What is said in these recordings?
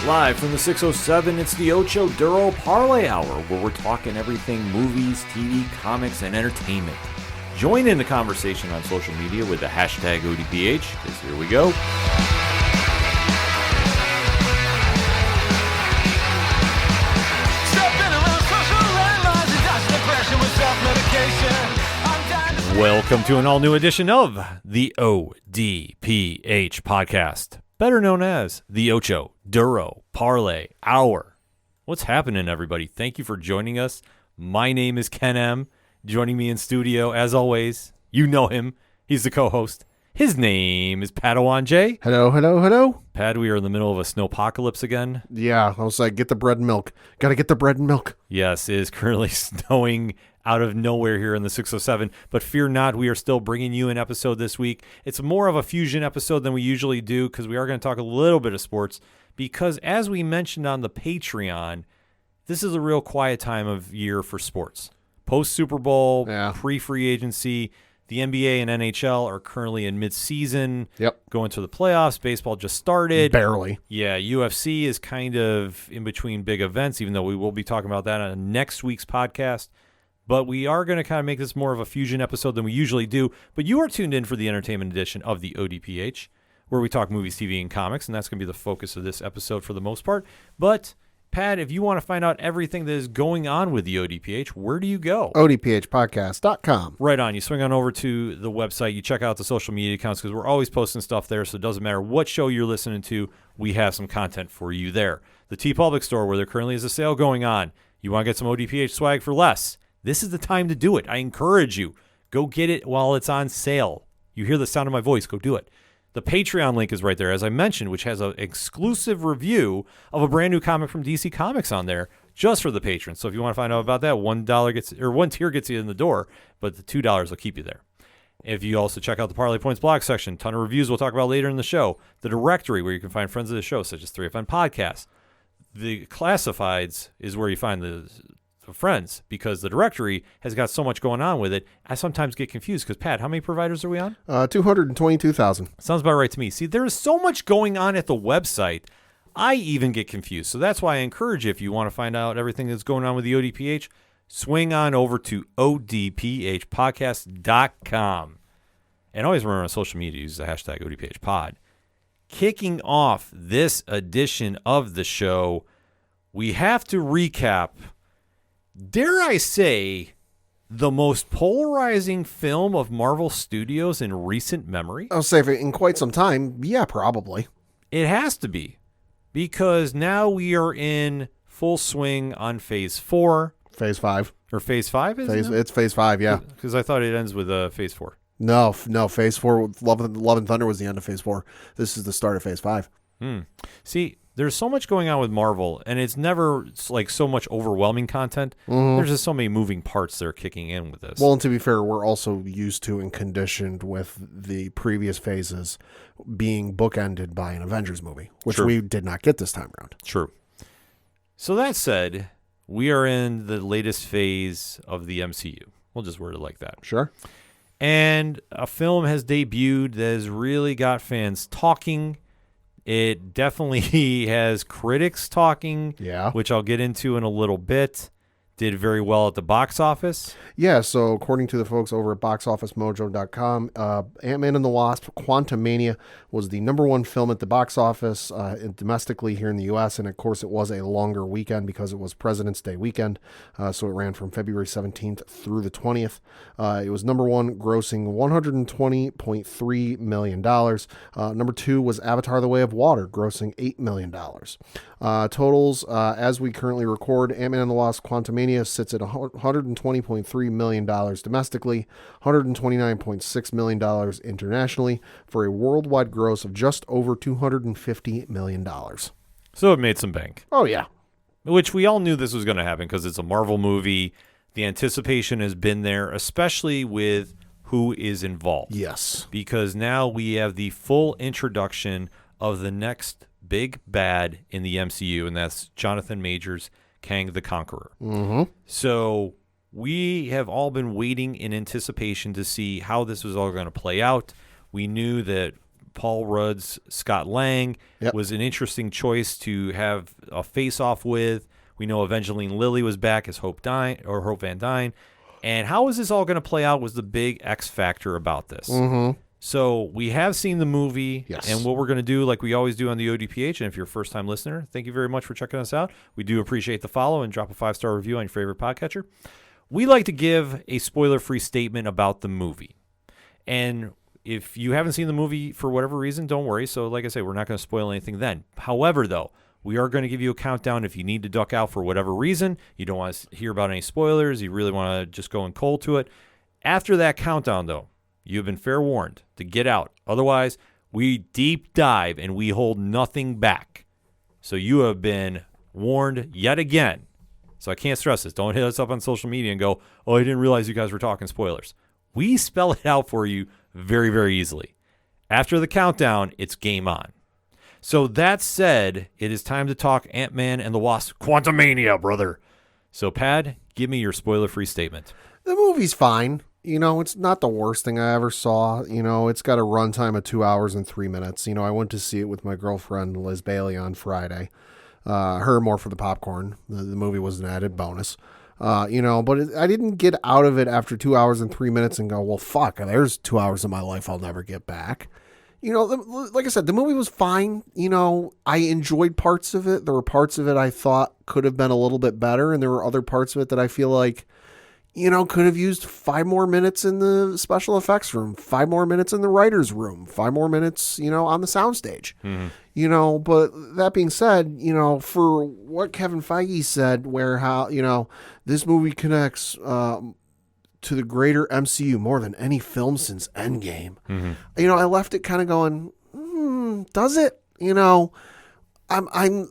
Live from the 607, it's the Ocho Duro Parlay Hour, where we're talking everything movies, TV, comics, and entertainment. Join in the conversation on social media with the hashtag ODPH, because here we go. Welcome to an all-new edition of the ODPH podcast, better known as the Ocho Duro Parlay Hour. What's happening, everybody? Thank you for joining us. My name is Ken M. Joining me in studio, as always, you know him. He's the co-host. His name is Padawan J. Hello. Pad, we are in the middle of a snowpocalypse again. Yeah, I was like, get the bread and milk. Gotta get the bread and milk. Yes, it is currently snowing out of nowhere here in the 607, but fear not, we are still bringing you an episode this week. It's more of a fusion episode than we usually do because we are going to talk a little bit of sports because as we mentioned on the Patreon, this is a real quiet time of year for sports. Post-Super Bowl, pre-free agency, the NBA and NHL are currently in mid-season, going to the playoffs. Baseball just started. Barely. Yeah, UFC is kind of in between big events, even though we will be talking about that on next week's podcast. But we are going to kind of make this more of a fusion episode than we usually do. But you are tuned in for the entertainment edition of the ODPH, where we talk movies, TV, and comics, and that's going to be the focus of this episode for the most part. But, Pat, if you want to find out everything that is going on with the ODPH, where do you go? ODPHpodcast.com. Right on. You swing on over to the website. You check out the social media accounts because we're always posting stuff there, so it doesn't matter what show you're listening to. We have some content for you there. The TeePublic store, where there currently is a sale going on. You want to get some ODPH swag for less. This is the time to do it. I encourage you. Go get it while it's on sale. You hear the sound of my voice. Go do it. The Patreon link is right there, as I mentioned, which has an exclusive review of a brand new comic from DC Comics on there just for the patrons. So if you want to find out about that, one tier gets you in the door, but the $2 will keep you there. If you also check out the Parlay Points blog section, ton of reviews we'll talk about later in the show. The directory where you can find friends of the show, such as 3FN Podcasts. The classifieds is where you find the friends, because the directory has got so much going on with it. I sometimes get confused because, Pat, how many providers are we on? 222,000. Sounds about right to me. See, there is so much going on at the website, I even get confused. So that's why I encourage you, if you want to find out everything that's going on with the ODPH, swing on over to odphpodcast.com. And always remember on social media, use the hashtag ODPHpod. Kicking off this edition of the show, we have to recap, dare I say, the most polarizing film of Marvel Studios in recent memory? I'll say in quite some time, yeah, probably. It has to be, because now we are in full swing on Phase 4. Phase 5. Or Phase 5, isn't it? It's Phase 5, yeah. Because I thought it ends with Phase 4. No, Phase 4, Love and Thunder was the end of Phase 4. This is the start of Phase 5. See, there's so much going on with Marvel, and it's never like so much overwhelming content. There's just so many moving parts that are kicking in with this. Well, and to be fair, we're also used to and conditioned with the previous phases being bookended by an Avengers movie, which we did not get this time around. True. So that said, we are in the latest phase of the MCU. We'll just word it like that. Sure. And a film has debuted that has really got fans talking. It definitely has critics talking, which I'll get into in a little bit. Did very well at the box office. Yeah, so according to the folks over at boxofficemojo.com, Ant-Man and the Wasp, Quantumania, was the number one film at the box office domestically here in the U.S., and of course it was a longer weekend because it was President's Day weekend, so it ran from February 17th through the 20th. It was number one, grossing $120.3 million. Number two was Avatar: The Way of Water, grossing $8 million. Totals, as we currently record, Ant-Man and the Wasp, Quantumania sits at $120.3 million domestically, $129.6 million internationally, for a worldwide gross of just over $250 million. So it made some bank. Oh, yeah. Which we all knew this was going to happen because it's a Marvel movie. The anticipation has been there, especially with who is involved. Yes. Because now we have the full introduction of the next big bad in the MCU, and that's Jonathan Majors, Kang the Conqueror. So we have all been waiting in anticipation to see how this was all going to play out. We knew that Paul Rudd's Scott Lang was an interesting choice to have a face-off with. We know Evangeline Lilly was back as Hope Van Dyne. And how is this all going to play out was the big X factor about this. Mm-hmm. So we have seen the movie, Yes. and what we're going to do, like we always do on the ODPH, and if you're a first-time listener, thank you very much for checking us out. We do appreciate the follow, and drop a 5-star review on your favorite podcatcher. We like to give a spoiler-free statement about the movie. And if you haven't seen the movie for whatever reason, don't worry. So like I say, we're not going to spoil anything then. However, though, we are going to give you a countdown if you need to duck out for whatever reason. You don't want to hear about any spoilers. You really want to just go in cold to it. After that countdown, though, you've been fair warned to get out. Otherwise, we deep dive and we hold nothing back. So you have been warned yet again. So I can't stress this. Don't hit us up on social media and go, oh, I didn't realize you guys were talking spoilers. We spell it out for you very, very easily. After the countdown, it's game on. So that said, it is time to talk Ant-Man and the Wasp Quantumania, brother. So, Pad, give me your spoiler-free statement. The movie's fine. You know, it's not the worst thing I ever saw. You know, it's got a runtime of 2 hours and 3 minutes. You know, I went to see it with my girlfriend, Liz Bailey, on Friday. Her more for the popcorn. The movie was an added bonus. You know, but I didn't get out of it after 2 hours and 3 minutes and go, well, fuck, there's 2 hours of my life I'll never get back. You know, like I said, the movie was fine. You know, I enjoyed parts of it. There were parts of it I thought could have been a little bit better. And there were other parts of it that I feel like, you know, could have used 5 more minutes in the special effects room, 5 more minutes in the writer's room, 5 more minutes, you know, on the soundstage. Mm-hmm. You know, but that being said, you know, for what Kevin Feige said, where how, you know, this movie connects to the greater MCU more than any film since Endgame. Mm-hmm. You know, I left it kind of going, does it? You know, I'm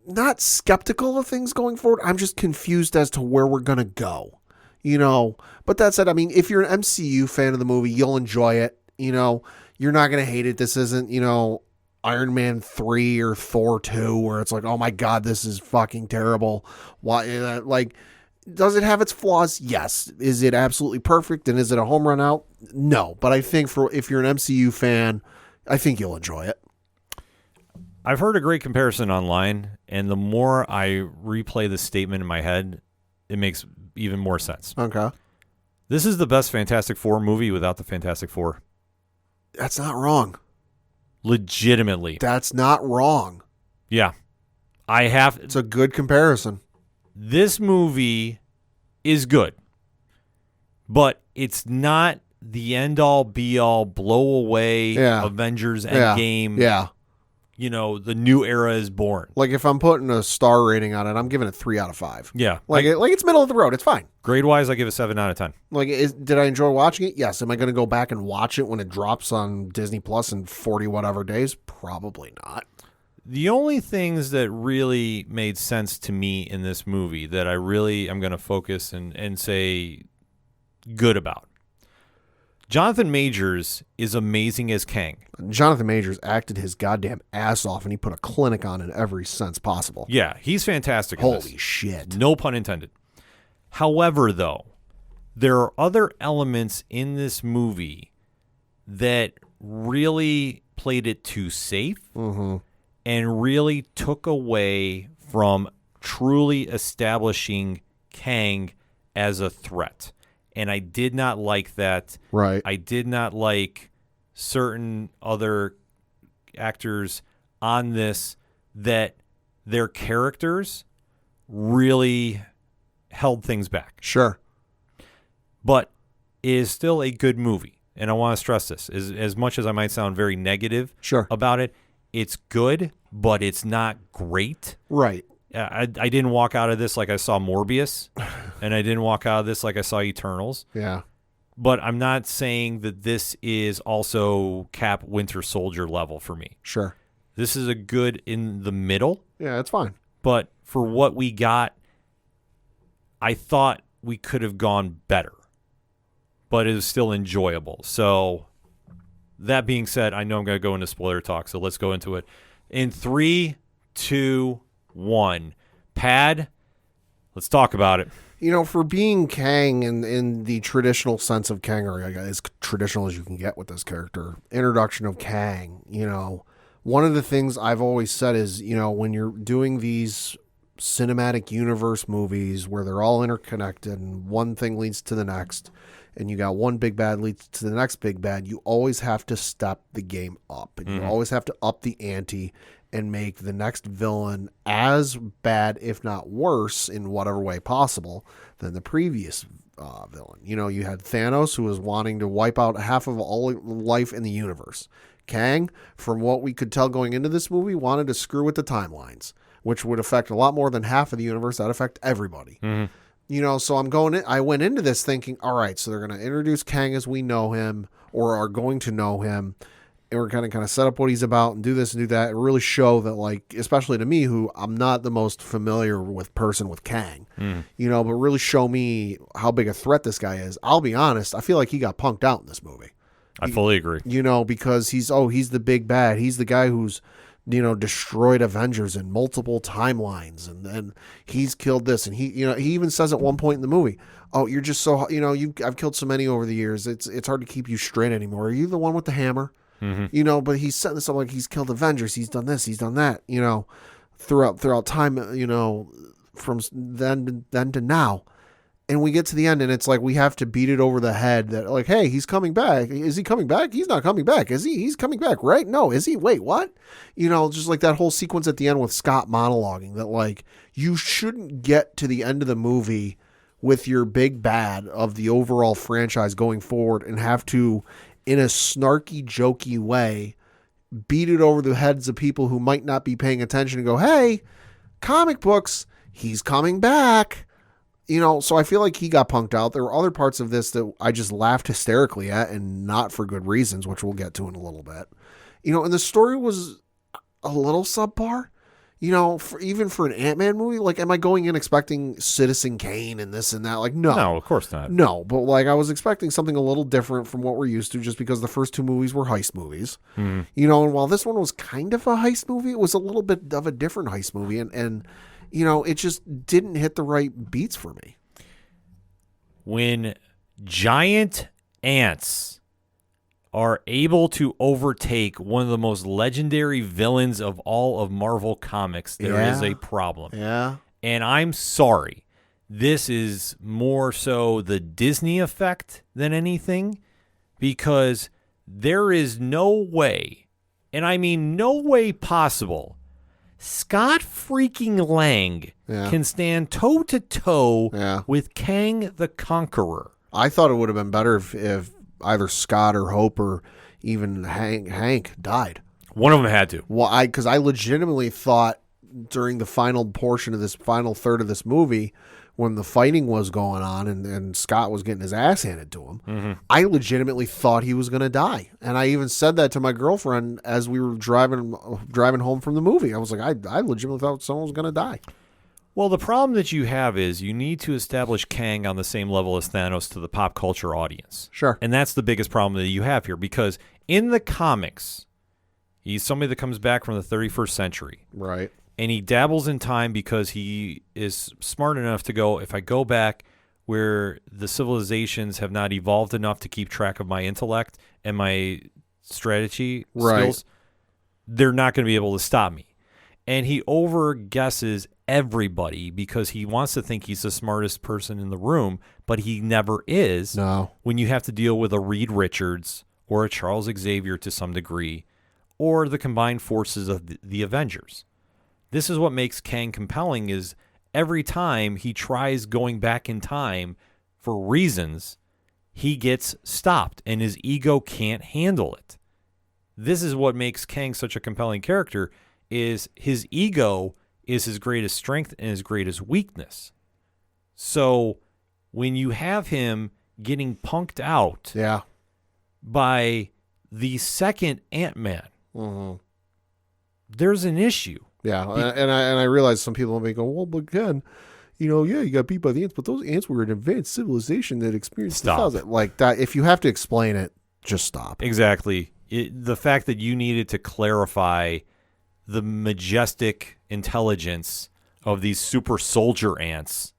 not skeptical of things going forward. I'm just confused as to where we're going to go. You know, but that said, I mean, if you're an MCU fan of the movie, you'll enjoy it. You know, you're not going to hate it. This isn't, you know, Iron Man 3 or Thor 2 where it's like, oh my God, this is fucking terrible. Why, like, does it have its flaws? Yes. Is it absolutely perfect? And is it a home run out? No. But I think if you're an MCU fan, I think you'll enjoy it. I've heard a great comparison online, and the more I replay the statement in my head, it makes even more sense. Okay. This is the best Fantastic Four movie without the Fantastic Four. That's not wrong. Legitimately. That's not wrong. Yeah. It's a good comparison. This movie is good, but it's not the end-all, be-all, blow-away Avengers Endgame. Yeah. You know, the new era is born. Like, if I'm putting a star rating on it, I'm giving it 3 out of 5. Yeah. Like it's middle of the road. It's fine. Grade-wise, I give it 7 out of 10. Like, did I enjoy watching it? Yes. Am I going to go back and watch it when it drops on Disney Plus in 40 whatever days? Probably not. The only things that really made sense to me in this movie that I really am going to focus and say good about. Jonathan Majors is amazing as Kang. Jonathan Majors acted his goddamn ass off, and he put a clinic on in every sense possible. Yeah, he's fantastic. Holy shit. No pun intended. However, though, there are other elements in this movie that really played it too safe and really took away from truly establishing Kang as a threat. And I did not like that. Right. I did not like certain other actors on this that their characters really held things back. Sure. But it is still a good movie. And I want to stress this. As much as I might sound very negative about it, it's good, but it's not great. Right. I didn't walk out of this like I saw Morbius, and I didn't walk out of this like I saw Eternals. Yeah. But I'm not saying that this is also Cap Winter Soldier level for me. Sure. This is a good in the middle. Yeah, it's fine. But for what we got, I thought we could have gone better. But it was still enjoyable. So that being said, I know I'm going to go into spoiler talk, so let's go into it. In 3, 2, 1. Pad, let's talk about it. For being Kang in the traditional sense of Kang, or as traditional as you can get with this character, introduction of Kang, one of the things I've always said is, when you're doing these cinematic universe movies where they're all interconnected and one thing leads to the next, and you got one big bad leads to the next big bad, you always have to step the game up, and you always have to up the ante and make the next villain as bad, if not worse, in whatever way possible than the previous villain. You had Thanos, who was wanting to wipe out half of all life in the universe. Kang, from what we could tell going into this movie, wanted to screw with the timelines, which would affect a lot more than half of the universe. That'd affect everybody. So I went into this thinking, all right, so they're going to introduce Kang as we know him, or are going to know him, and we're kind of set up what he's about and do this and do that, and really show that, like, especially to me, who I'm not the most familiar with Kang, but really show me how big a threat this guy is. I'll be honest, I feel like he got punked out in this movie. I fully agree. Because he's the big bad. He's the guy who's, destroyed Avengers in multiple timelines, and then he's killed this, and he even says at one point in the movie, "Oh, you're just so, I've killed so many over the years. It's hard to keep you straight anymore. Are you the one with the hammer?" But he's setting this up like he's killed Avengers. He's done this. He's done that. Throughout time. From then to now. And we get to the end, and it's like we have to beat it over the head that, like, hey, he's coming back. Is he coming back? He's not coming back. Is he? He's coming back, right? No, is he? Wait, what? Just like that whole sequence at the end with Scott monologuing that, like, you shouldn't get to the end of the movie with your big bad of the overall franchise going forward and have to, in a snarky, jokey way, beat it over the heads of people who might not be paying attention and go, hey, comic books, he's coming back. So I feel like he got punked out. There were other parts of this that I just laughed hysterically at, and not for good reasons, which we'll get to in a little bit. And the story was a little subpar. Even for an Ant-Man movie, like, am I going in expecting Citizen Kane and this and that? Like, no. No, of course not. No, but like I was expecting something a little different from what we're used to, just because the first two movies were heist movies. And while this one was kind of a heist movie, it was a little bit of a different heist movie, and it just didn't hit the right beats for me. When giant ants are able to overtake one of the most legendary villains of all of Marvel Comics, there is a problem. Yeah. And I'm sorry. This is more so the Disney effect than anything, because there is no way, and I mean no way possible, Scott freaking Lang can stand toe-to-toe with Kang the Conqueror. I thought it would have been better if either Scott or Hope or even Hank died. One of them had to. Well, because I legitimately thought during the final portion of this final third of this movie, when the fighting was going on and Scott was getting his ass handed to him, I legitimately thought he was going to die. And I even said that to my girlfriend as we were driving home from the movie. I was like, I legitimately thought someone was going to die. Well, the problem that you have is you need to establish Kang on the same level as Thanos to the pop culture audience. Sure. And that's the biggest problem that you have here, because in the comics, he's somebody that comes back from the 31st century. Right. And he dabbles in time because he is smart enough to go, if I go back where the civilizations have not evolved enough to keep track of my intellect and my strategy skills, they're not going to be able to stop me. And he over-guesses everybody because he wants to think he's the smartest person in the room, but he never is. No. When you have to deal with a Reed Richards or a Charles Xavier to some degree, or the combined forces of the Avengers. This is what makes Kang compelling, is every time he tries going back in time for reasons, he gets stopped and his ego can't handle it. This is what makes Kang such a compelling character, is his ego is his greatest strength and his greatest weakness. So when you have him getting punked out by the second Ant-Man, there's an issue. Yeah, and I realize some people may go, well, but again, you got beat by the ants, but those ants were an advanced civilization that experienced the like that. If you have to explain it, just stop. Exactly. The fact that you needed to clarify the majestic intelligence of these super soldier ants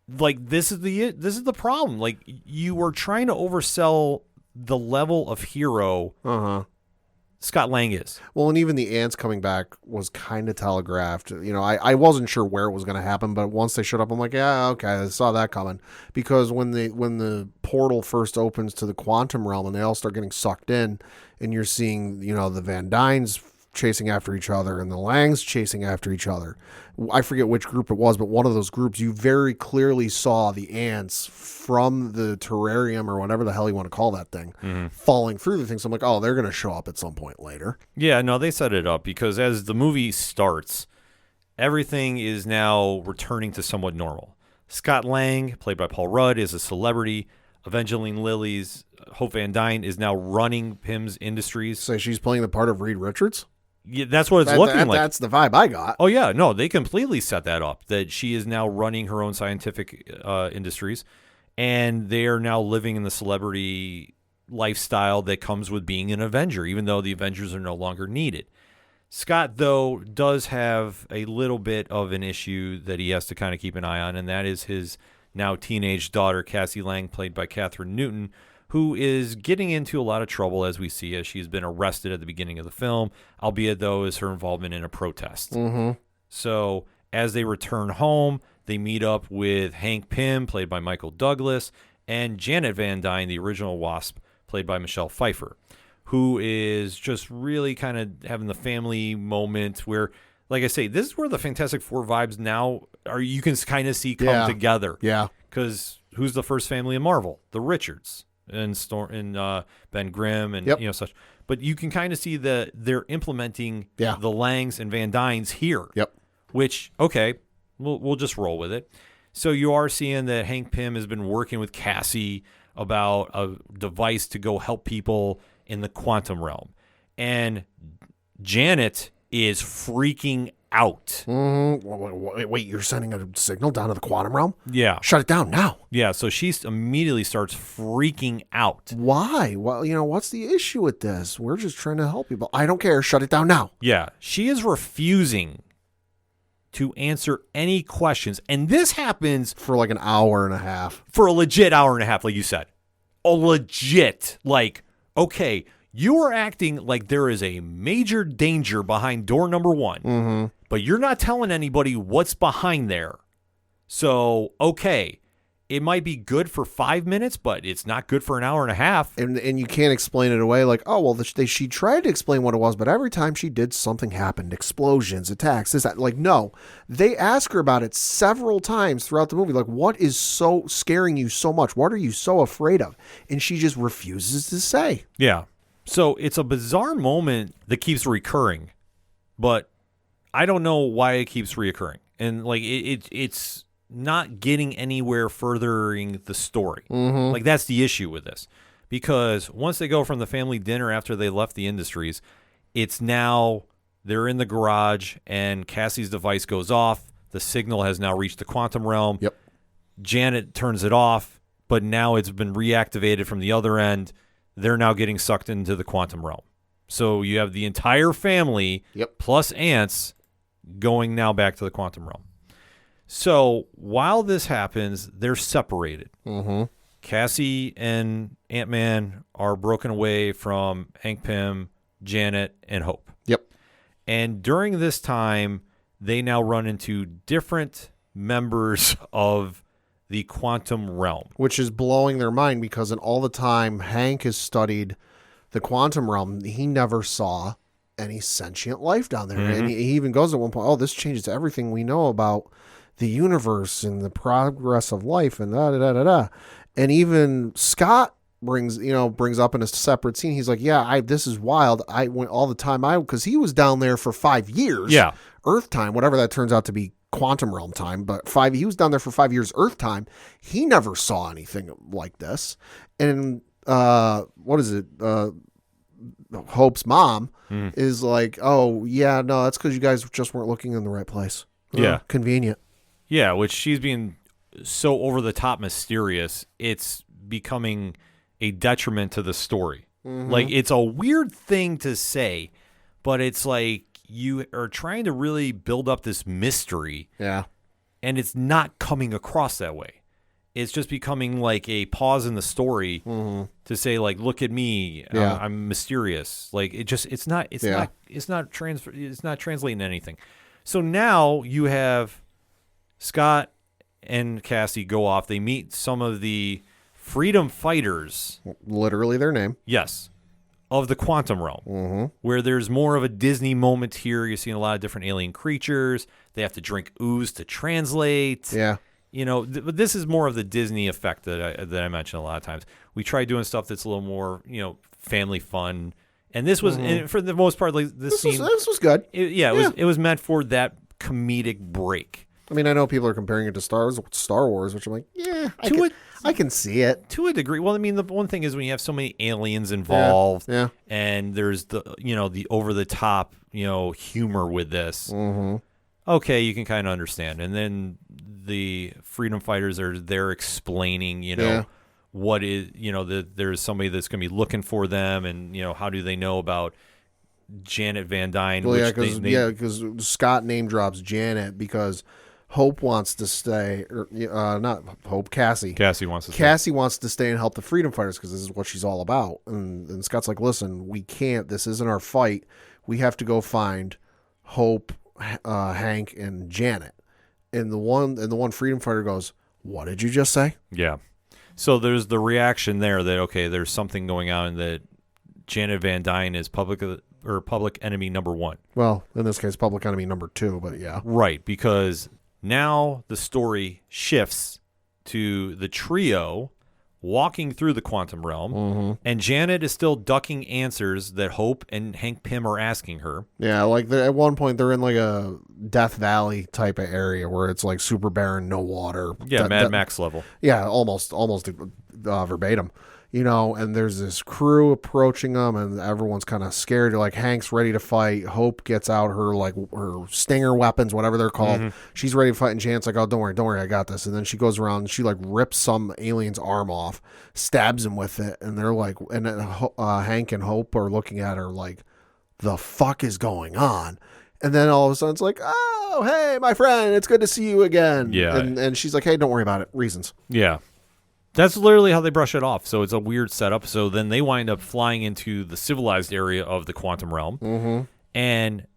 like this is the problem. Like you were trying to oversell the level of hero Scott Lang is. Well, and even the ants coming back was kind of telegraphed. You know, I wasn't sure where it was going to happen, but once they showed up, I'm like, yeah, okay, I saw that coming. Because when the portal first opens to the quantum realm and they all start getting sucked in, and you're seeing, you know, the Van Dynes chasing after each other and the Langs chasing after each other. I forget which group it was, but one of those groups, you very clearly saw the ants from the terrarium or whatever the hell you want to call that thing falling through the thing. So I'm like, oh, they're going to show up at some point later. Yeah, no, they set it up because as the movie starts, everything is now returning to somewhat normal. Scott Lang, played by Paul Rudd, is a celebrity. Evangeline Lilly's Hope Van Dyne is now running Pym's Industries. So she's playing the part of Reed Richards? Yeah, that's what it's looking like. That's the vibe I got. Oh, yeah. No, they completely set that up, that she is now running her own scientific industries, and they are now living in the celebrity lifestyle that comes with being an Avenger, even though the Avengers are no longer needed. Scott, though, does have a little bit of an issue that he has to kind of keep an eye on, and that is his now teenage daughter, Cassie Lang, played by Catherine Newton, who is getting into a lot of trouble, as we see, as she's been arrested at the beginning of the film, albeit, though, is her involvement in a protest. So as they return home, they meet up with Hank Pym, played by Michael Douglas, and Janet Van Dyne, the original Wasp, played by Michelle Pfeiffer, who is just really kind of having the family moment where, like I say, this is where the Fantastic Four vibes now are. You can kind of see come together. Yeah. Because who's the first family in Marvel? The Richards. And Ben Grimm and you know such, but you can kind of see that they're implementing the Langs and Van Dynes here. Which okay, we'll just roll with it. So you are seeing that Hank Pym has been working with Cassie about a device to go help people in the quantum realm, and Janet is freaking out. Wait, you're sending a signal down to the quantum realm? Yeah. Shut it down now. Yeah, so she immediately starts freaking out. Why? Well, you know, what's the issue with this? We're just trying to help people. I don't care. Shut it down now. Yeah, she is refusing to answer any questions. And this happens for like an hour and a half. For a legit hour and a half, like you said. A legit, like, okay, you are acting like there is a major danger behind door number 1, but you're not telling anybody what's behind there. So, okay, it might be good for 5 minutes, but it's not good for an hour and a half. And you can't explain it away like, oh, well, she tried to explain what it was, but every time she did, something happened. Explosions, attacks, this, that. Like, no. They ask her about it several times throughout the movie. Like, what is so scaring you so much? What are you so afraid of? And she just refuses to say. Yeah. So it's a bizarre moment that keeps recurring, but I don't know why it keeps reoccurring. And like it's not getting anywhere furthering the story. Like that's the issue with this. Because once they go from the family dinner after they left the Industries, it's now they're in the garage and Cassie's device goes off. The signal has now reached the quantum realm. Janet turns it off, but now it's been reactivated from the other end. They're now getting sucked into the quantum realm. So you have the entire family plus ants going now back to the quantum realm. So while this happens, they're separated. Cassie and Ant-Man are broken away from Hank Pym, Janet, and Hope. And during this time, they now run into different members of the quantum realm, which is blowing their mind because in all the time Hank has studied the quantum realm, he never saw any sentient life down there. And he even goes at one point, oh, this changes everything we know about the universe and the progress of life and da. And even Scott brings up in a separate scene, he's like, yeah, this is wild. I went all the time because he was down there for 5 years. Earth time, whatever that turns out to be, quantum realm time, but he was down there for 5 years Earth time. He never saw anything like this. And what is it? Hope's mom is like, oh yeah, no, that's because you guys just weren't looking in the right place. Convenient. Yeah, which she's being so over the top mysterious, it's becoming a detriment to the story. Like it's a weird thing to say, but it's like you are trying to really build up this mystery. and it's not coming across that way. It's just becoming like a pause in the story to say, like, look at me, I'm mysterious. Like it's not translating anything. So now you have Scott and Cassie go off. They meet some of the freedom fighters. Literally their name. Yes. Of the quantum realm, where there's more of a Disney moment here. You're seeing a lot of different alien creatures. They have to drink ooze to translate. Yeah. You know, but this is more of the Disney effect that I mentioned a lot of times. We try doing stuff that's a little more, family fun. And this was, and for the most part, like this was good. It was meant for that comedic break. I mean, I know people are comparing it to Star Wars, which I'm like, I can see it to a degree. Well, I mean, the one thing is when you have so many aliens involved, and there's the over the top, humor with this. Okay, you can kind of understand. And then the freedom fighters are there explaining, what is, there's somebody that's going to be looking for them, and how do they know about Janet Van Dyne? Well, because Scott name drops Janet because Hope wants to stay, or not Hope, Cassie. Cassie wants to stay. Cassie wants to stay and help the freedom fighters because this is what she's all about. And Scott's like, listen, we can't. This isn't our fight. We have to go find Hope, Hank, and Janet. And the one freedom fighter goes, "What did you just say?" Yeah. So there's the reaction there that there's something going on, and that Janet Van Dyne is public enemy number 1. Well, in this case, public enemy number 2, but yeah. Right, because now the story shifts to the trio walking through the quantum realm, and Janet is still ducking answers that Hope and Hank Pym are asking her. Yeah, like at one point they're in like a Death Valley type of area where it's like super barren, no water. Yeah, Mad Max level. Yeah, almost verbatim. And there's this crew approaching them, and everyone's kind of scared. Like Hank's ready to fight. Hope gets out her stinger weapons, whatever they're called. She's ready to fight, and Janet's like, "Oh, don't worry, I got this." And then she goes around and she like rips some alien's arm off, stabs him with it, and they're like, and then, Hank and Hope are looking at her like, "The fuck is going on?" And then all of a sudden it's like, "Oh, hey, my friend, it's good to see you again." Yeah, and she's like, "Hey, don't worry about it. Reasons." Yeah. That's literally how they brush it off. So it's a weird setup. So then they wind up flying into the civilized area of the quantum realm. And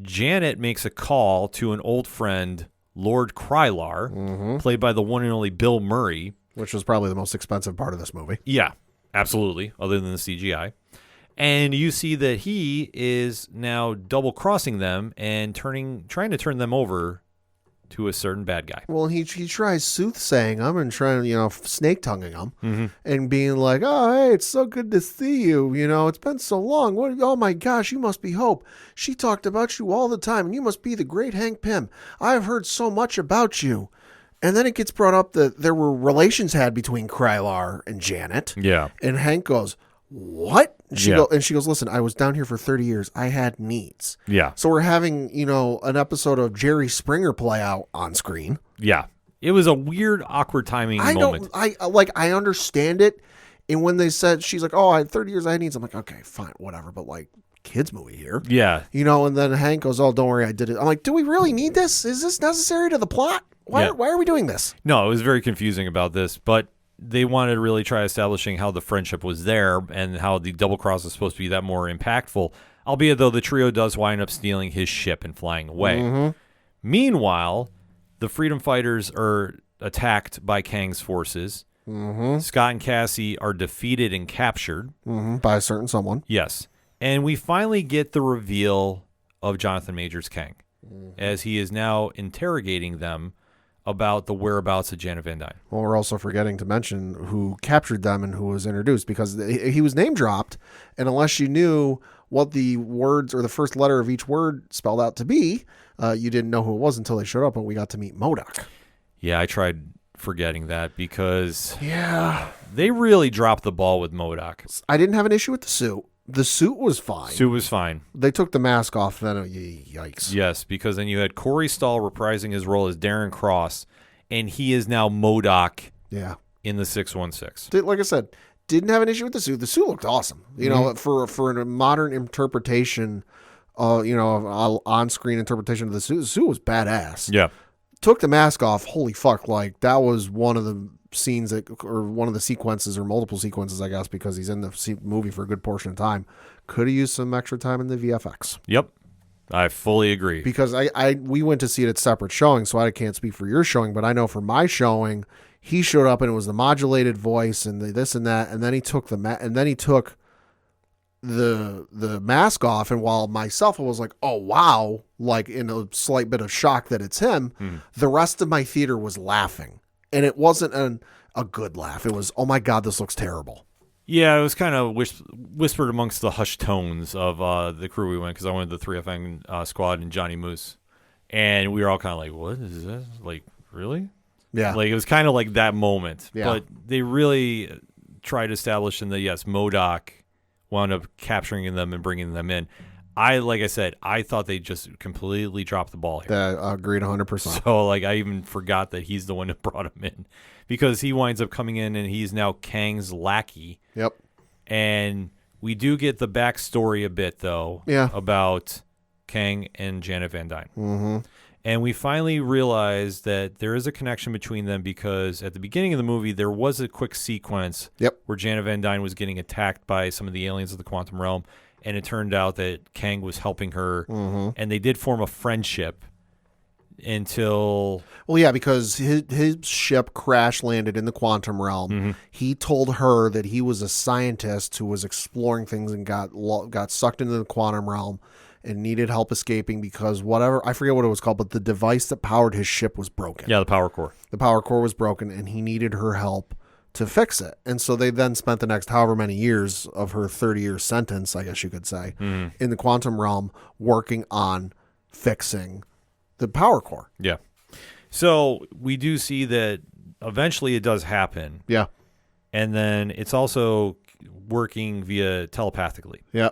Janet makes a call to an old friend, Lord Krylar, played by the one and only Bill Murray. Which was probably the most expensive part of this movie. Yeah, absolutely, other than the CGI. And you see that he is now double-crossing them and trying to turn them over to a certain bad guy. Well, he tries soothsaying them and trying, snake tonguing them and being like, "Oh, hey, it's so good to see you. It's been so long. Oh my gosh, you must be Hope. She talked about you all the time, and you must be the great Hank Pym. I've heard so much about you." And then it gets brought up that there were relations had between Krylar and Janet. Yeah. And Hank goes, "What?" She goes, "Listen, I was down here for 30 years. I had needs." Yeah. So we're having, an episode of Jerry Springer play out on screen. Yeah. It was a weird, awkward timing moment. I understand it. And when they said, she's like, "Oh, I had 30 years, I had needs." I'm like, okay, fine, whatever. But like, kids movie here. Yeah. And then Hank goes, "Oh, don't worry, I did it." I'm like, do we really need this? Is this necessary to the plot? Why are we doing this? No, it was very confusing about this, but they wanted to really try establishing how the friendship was there and how the double cross is supposed to be that more impactful. Albeit, though, the trio does wind up stealing his ship and flying away. Meanwhile, the freedom fighters are attacked by Kang's forces. Scott and Cassie are defeated and captured. By a certain someone. Yes. And we finally get the reveal of Jonathan Majors Kang as he is now interrogating them about the whereabouts of Janet Van Dyne. Well, we're also forgetting to mention who captured them and who was introduced, because he was name dropped, and unless you knew what the words or the first letter of each word spelled out to be, you didn't know who it was until they showed up and we got to meet MODOK. Yeah, I tried forgetting that because they really dropped the ball with MODOK. I didn't have an issue with the suit. The suit was fine. Suit was fine. They took the mask off, then yikes. Yes, because then you had Corey Stahl reprising his role as Darren Cross, and he is now MODOK in the 616. Like I said, didn't have an issue with the suit. The suit looked awesome. For a modern interpretation, on-screen interpretation of the suit was badass. Yeah. took the mask off, holy fuck, like that was one of the scenes or one of the sequences or multiple sequences, I guess, because he's in the movie for a good portion of time. Could have used some extra time in the VFX. Yep. I fully agree. Because we went to see it at separate showings, so I can't speak for your showing, but I know for my showing, he showed up and it was the modulated voice and the this and that, and then he took the mask off, and while myself I was like, oh wow, like in a slight bit of shock that it's him, the rest of my theater was laughing. And it wasn't a good laugh. It was, oh my God, this looks terrible. Yeah, it was kind of whispered amongst the hushed tones of the crew we went, because I went to the 3FN squad and Johnny Moose. And we were all kind of like, what is this? Like, really? Yeah. Like, it was kind of like that moment. Yeah. But they really tried to establish in the, yes, MODOK wound up capturing them and bringing them in. Like I said, I thought they just completely dropped the ball here. Agreed 100%. So, like, I even forgot that he's the one who brought him in, because he winds up coming in and he's now Kang's lackey. Yep. And we do get the backstory a bit, though, about Kang and Janet Van Dyne. Mm-hmm. And we finally realize that there is a connection between them, because at the beginning of the movie, there was a quick sequence where Janet Van Dyne was getting attacked by some of the aliens of the quantum realm. And it turned out that Kang was helping her, and they did form a friendship until... Well, yeah, because his ship crash landed in the quantum realm. Mm-hmm. He told her that he was a scientist who was exploring things and got sucked into the quantum realm and needed help escaping because whatever, I forget what it was called, but the device that powered his ship was broken. Yeah, the power core. The power core was broken, and he needed her help to fix it. And so they then spent the next however many years of her 30-year sentence, I guess you could say, in the quantum realm working on fixing the power core. Yeah. So we do see that eventually it does happen. Yeah. And then it's also working via telepathically. Yeah.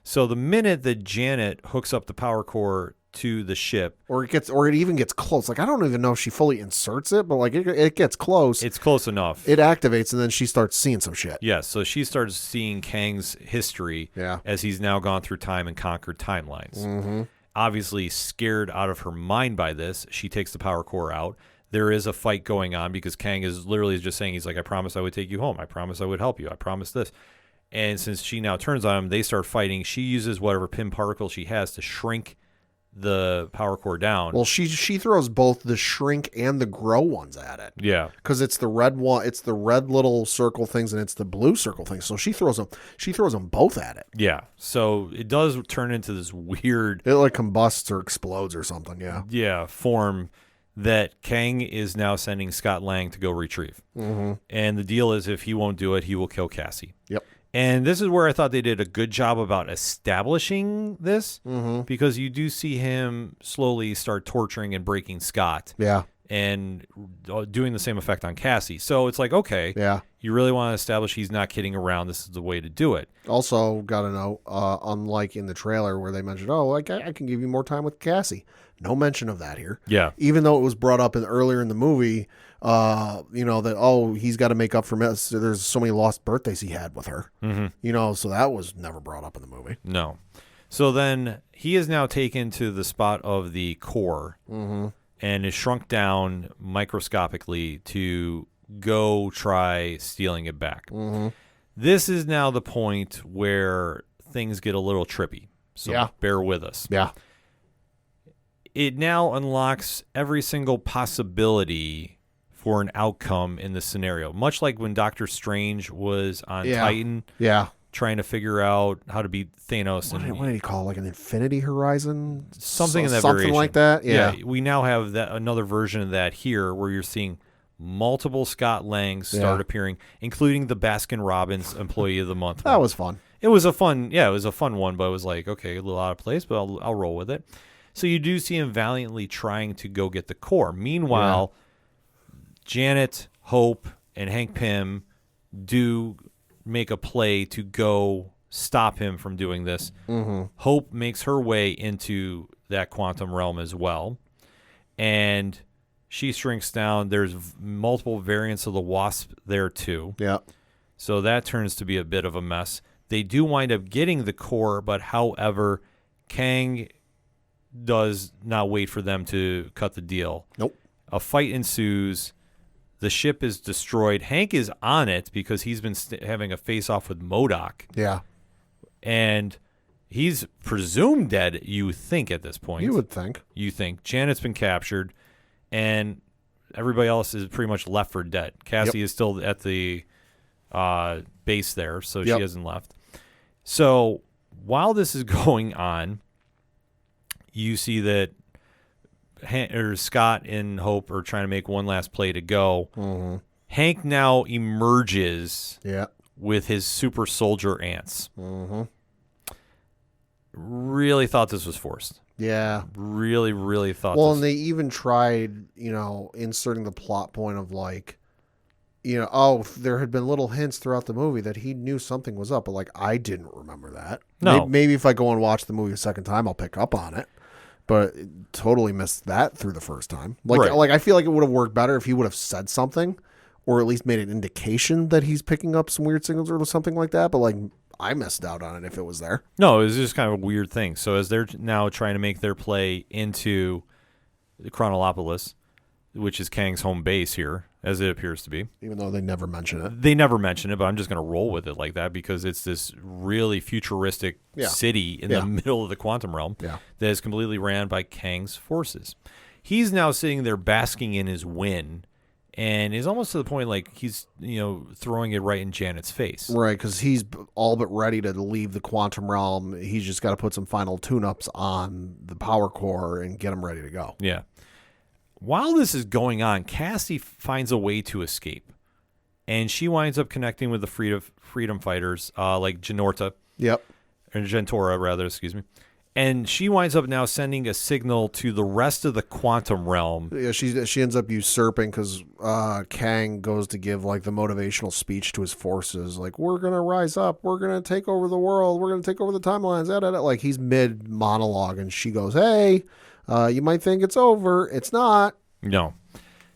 So the minute that Janet hooks up the power core to the ship, or it even gets close. Like, I don't even know if she fully inserts it, but like it gets close. It's close enough. It activates, and then she starts seeing some shit. Yeah, so she starts seeing Kang's history as he's now gone through time and conquered timelines. Mm-hmm. Obviously scared out of her mind by this, she takes the power core out. There is a fight going on because Kang is literally just saying, he's like, I promise I would take you home. I promise I would help you. I promise this. And since she now turns on him, they start fighting. She uses whatever pin particle she has to shrink the power core down. Well, she throws both the shrink and the grow ones at it. Yeah, because it's the red one, it's the red little circle things, and it's the blue circle things. So she throws them both at it. Yeah, so it does turn into this weird. It like combusts or explodes or something. Yeah. Yeah, form that Kang is now sending Scott Lang to go retrieve. Mm-hmm. And the deal is, if he won't do it, he will kill Cassie. Yep. And this is where I thought they did a good job about establishing this, because you do see him slowly start torturing and breaking Scott. Yeah. And doing the same effect on Cassie. So it's like, okay, you really want to establish he's not kidding around. This is the way to do it. Also, got to know, unlike in the trailer where they mentioned, oh, like I can give you more time with Cassie. No mention of that here. Yeah. Even though it was brought up earlier in the movie, that, oh, he's got to make up for there's so many lost birthdays he had with her. Mm-hmm. So that was never brought up in the movie. No. So then he is now taken to the spot of the core and is shrunk down microscopically to go try stealing it back. This is now the point where things get a little trippy. So bear with us. Yeah. It now unlocks every single possibility for an outcome in this scenario, much like when Doctor Strange was on Titan, trying to figure out how to beat Thanos. What did he call it? Like an Infinity Horizon, something in that something variation. like that. Yeah, we now have another version of that here, where you're seeing multiple Scott Langs start appearing, including the Baskin Robbins Employee of the Month. That was fun. It was a fun one, but it was like, okay, a little out of place, but I'll roll with it. So you do see him valiantly trying to go get the core. Meanwhile, Janet, Hope, and Hank Pym do make a play to go stop him from doing this. Hope makes her way into that quantum realm as well, and she shrinks down. There's multiple variants of the Wasp there too. Yeah. So that turns to be a bit of a mess. They do wind up getting the core, but however, Kang does not wait for them to cut the deal. Nope. A fight ensues. The ship is destroyed. Hank is on it because he's been having a face-off with MODOK. Yeah. And he's presumed dead, you think, at this point. You would think. You think. Janet's been captured, and everybody else is pretty much left for dead. Cassie is still at the base there, so she hasn't left. So while this is going on, you see that Scott and Hope are trying to make one last play to go. Mm-hmm. Hank now emerges with his super soldier ants. Mm-hmm. Really thought this was forced. Yeah. Really, really thought Well, and they even tried, inserting the plot point of like, there had been little hints throughout the movie that he knew something was up, but like I didn't remember that. No. Maybe if I go and watch the movie a second time, I'll pick up on it. But totally missed that through the first time. Like I feel like it would have worked better if he would have said something, or at least made an indication that he's picking up some weird signals or something like that. But like I missed out on it if it was there. No, it was just kind of a weird thing. So as they're now trying to make their play into the Chronolopolis, which is Kang's home base here, as it appears to be. Even though they never mention it. They never mention it, but I'm just going to roll with it like that because it's this really futuristic city in the middle of the quantum realm that is completely ran by Kang's forces. He's now sitting there basking in his win and is almost to the point like he's, throwing it right in Janet's face. Right, because he's all but ready to leave the quantum realm. He's just got to put some final tune-ups on the power core and get him ready to go. Yeah. While this is going on, Cassie finds a way to escape, and she winds up connecting with the freedom fighters, like Gentora, excuse me. And she winds up now sending a signal to the rest of the quantum realm. Yeah, she ends up usurping because Kang goes to give like the motivational speech to his forces, like we're gonna rise up, we're gonna take over the world, we're gonna take over the timelines. Like he's mid monologue, and she goes, "Hey, you might think it's over, it's not." No.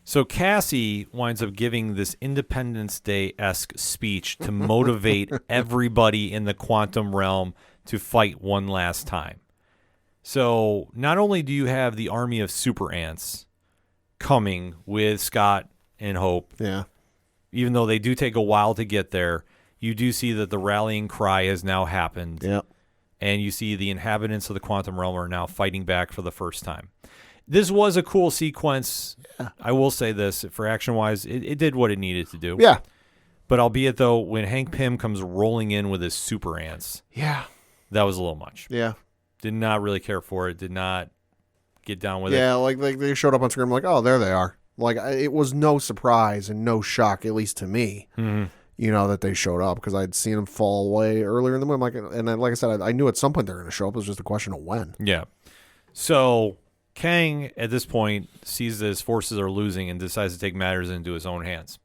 So Cassie winds up giving this Independence Day-esque speech to motivate everybody in the quantum realm to fight one last time. So not only do you have the army of super ants coming with Scott and Hope, even though they do take a while to get there, you do see that the rallying cry has now happened. Yep. And you see the inhabitants of the quantum realm are now fighting back for the first time. This was a cool sequence. I will say this, for action-wise, it did what it needed to do. Yeah. But albeit, though, when Hank Pym comes rolling in with his super ants, that was a little much. Yeah. Did not really care for it. Did not get down with it. Yeah, like they showed up on screen. I'm like, oh, there they are. Like it was no surprise and no shock, at least to me, that they showed up because I'd seen them fall away earlier in the movie. I'm like, and then, like I said, I knew at some point they were going to show up. It was just a question of when. Yeah. So Kang, at this point, sees that his forces are losing and decides to take matters into his own hands.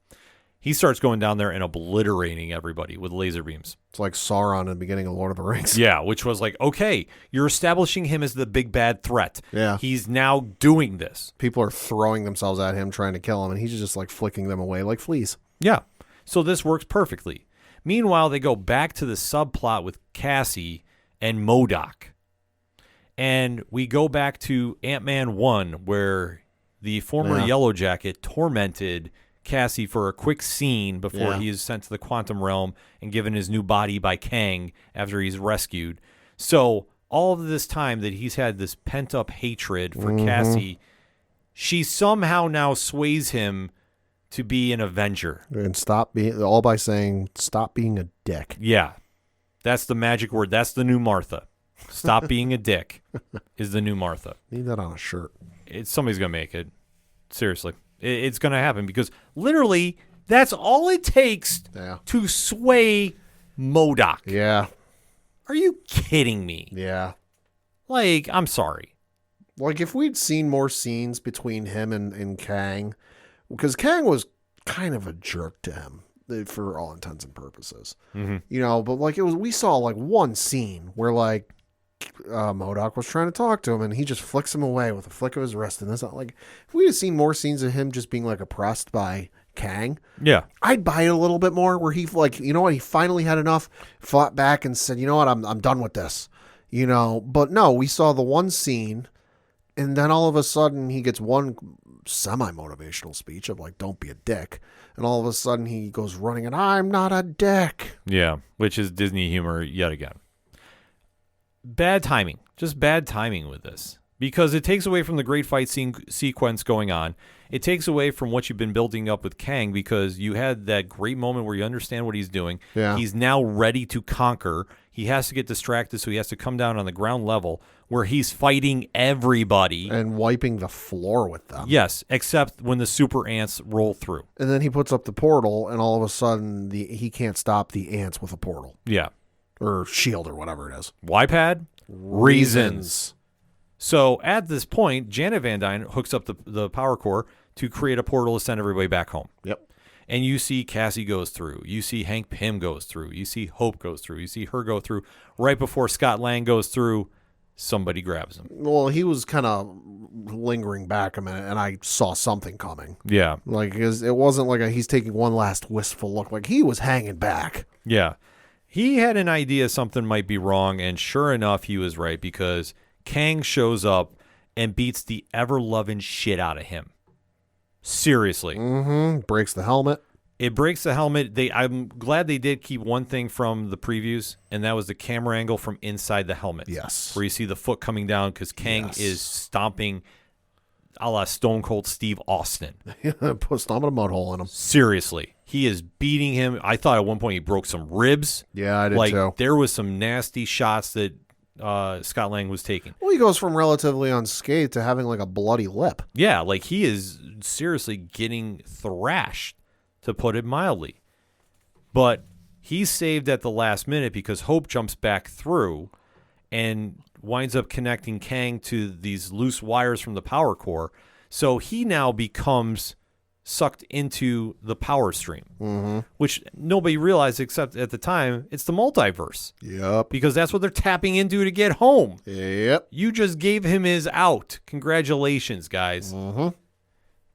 He starts going down there and obliterating everybody with laser beams. It's like Sauron in the beginning of Lord of the Rings. Yeah, which was like, okay, you're establishing him as the big bad threat. Yeah. He's now doing this. People are throwing themselves at him, trying to kill him, and he's just like flicking them away like fleas. Yeah. So this works perfectly. Meanwhile, they go back to the subplot with Cassie and MODOK. And we go back to Ant-Man 1, where the former Yellow Jacket tormented Cassie for a quick scene before he is sent to the quantum realm and given his new body by Kang after he's rescued. So all of this time that he's had this pent-up hatred for Cassie, she somehow now sways him to be an Avenger. And stop being a dick. Yeah. That's the magic word. That's the new Martha. Stop being a dick is the new Martha. Need that on a shirt. Somebody's going to make it. Seriously. It's going to happen because literally that's all it takes to sway MODOK. Yeah. Are you kidding me? Yeah. Like, I'm sorry. Like, if we'd seen more scenes between him and Kang, because Kang was kind of a jerk to him for all intents and purposes. Mm-hmm. But like we saw like one scene where like MODOK was trying to talk to him and he just flicks him away with a flick of his wrist. And that's not like, if we had seen more scenes of him just being like oppressed by Kang, I'd buy it a little bit more, where he like, you know what, he finally had enough, fought back and said, you know what, I'm done with this, but no, we saw the one scene And then all of a sudden he gets one semi-motivational speech of like, don't be a dick. And all of a sudden he goes running and I'm not a dick. Yeah, which is Disney humor yet again. Bad timing. Just bad timing with this. Because it takes away from the great fight sequence going on. It takes away from what you've been building up with Kang because you had that great moment where you understand what he's doing. Yeah. He's now ready to conquer. He has to get distracted, so he has to come down on the ground level where he's fighting everybody. And wiping the floor with them. Yes, except when the super ants roll through. And then he puts up the portal, and all of a sudden he can't stop the ants with a portal. Yeah. Or shield or whatever it is. Why, Pad? Reasons. So at this point, Janet Van Dyne hooks up the power core to create a portal to send everybody back home. Yep. And you see Cassie goes through. You see Hank Pym goes through. You see Hope goes through. You see her go through. Right before Scott Lang goes through, somebody grabs him. Well, he was kind of lingering back a minute, and I saw something coming. Yeah. Like, it wasn't like he's taking one last wistful look. Like, he was hanging back. Yeah. He had an idea something might be wrong, and sure enough, he was right because Kang shows up and beats the ever-loving shit out of him. Seriously. Mm-hmm. Breaks the helmet. It breaks the helmet. I'm glad they did keep one thing from the previews, and that was the camera angle from inside the helmet. Yes. Where you see the foot coming down because Kang is stomping a la Stone Cold Steve Austin. Stomping a mud hole in him. Seriously. He is beating him. I thought at one point he broke some ribs. Yeah, I did too. There was some nasty shots that Scott Lang was taking. Well, he goes from relatively unscathed to having like a bloody lip. Yeah, like he is seriously getting thrashed, to put it mildly. But he's saved at the last minute because Hope jumps back through and winds up connecting Kang to these loose wires from the power core. So he now becomes sucked into the power stream, which nobody realized except at the time it's the multiverse. Yep. Because that's what they're tapping into to get home. Yep. You just gave him his out. Congratulations, guys. Mm-hmm.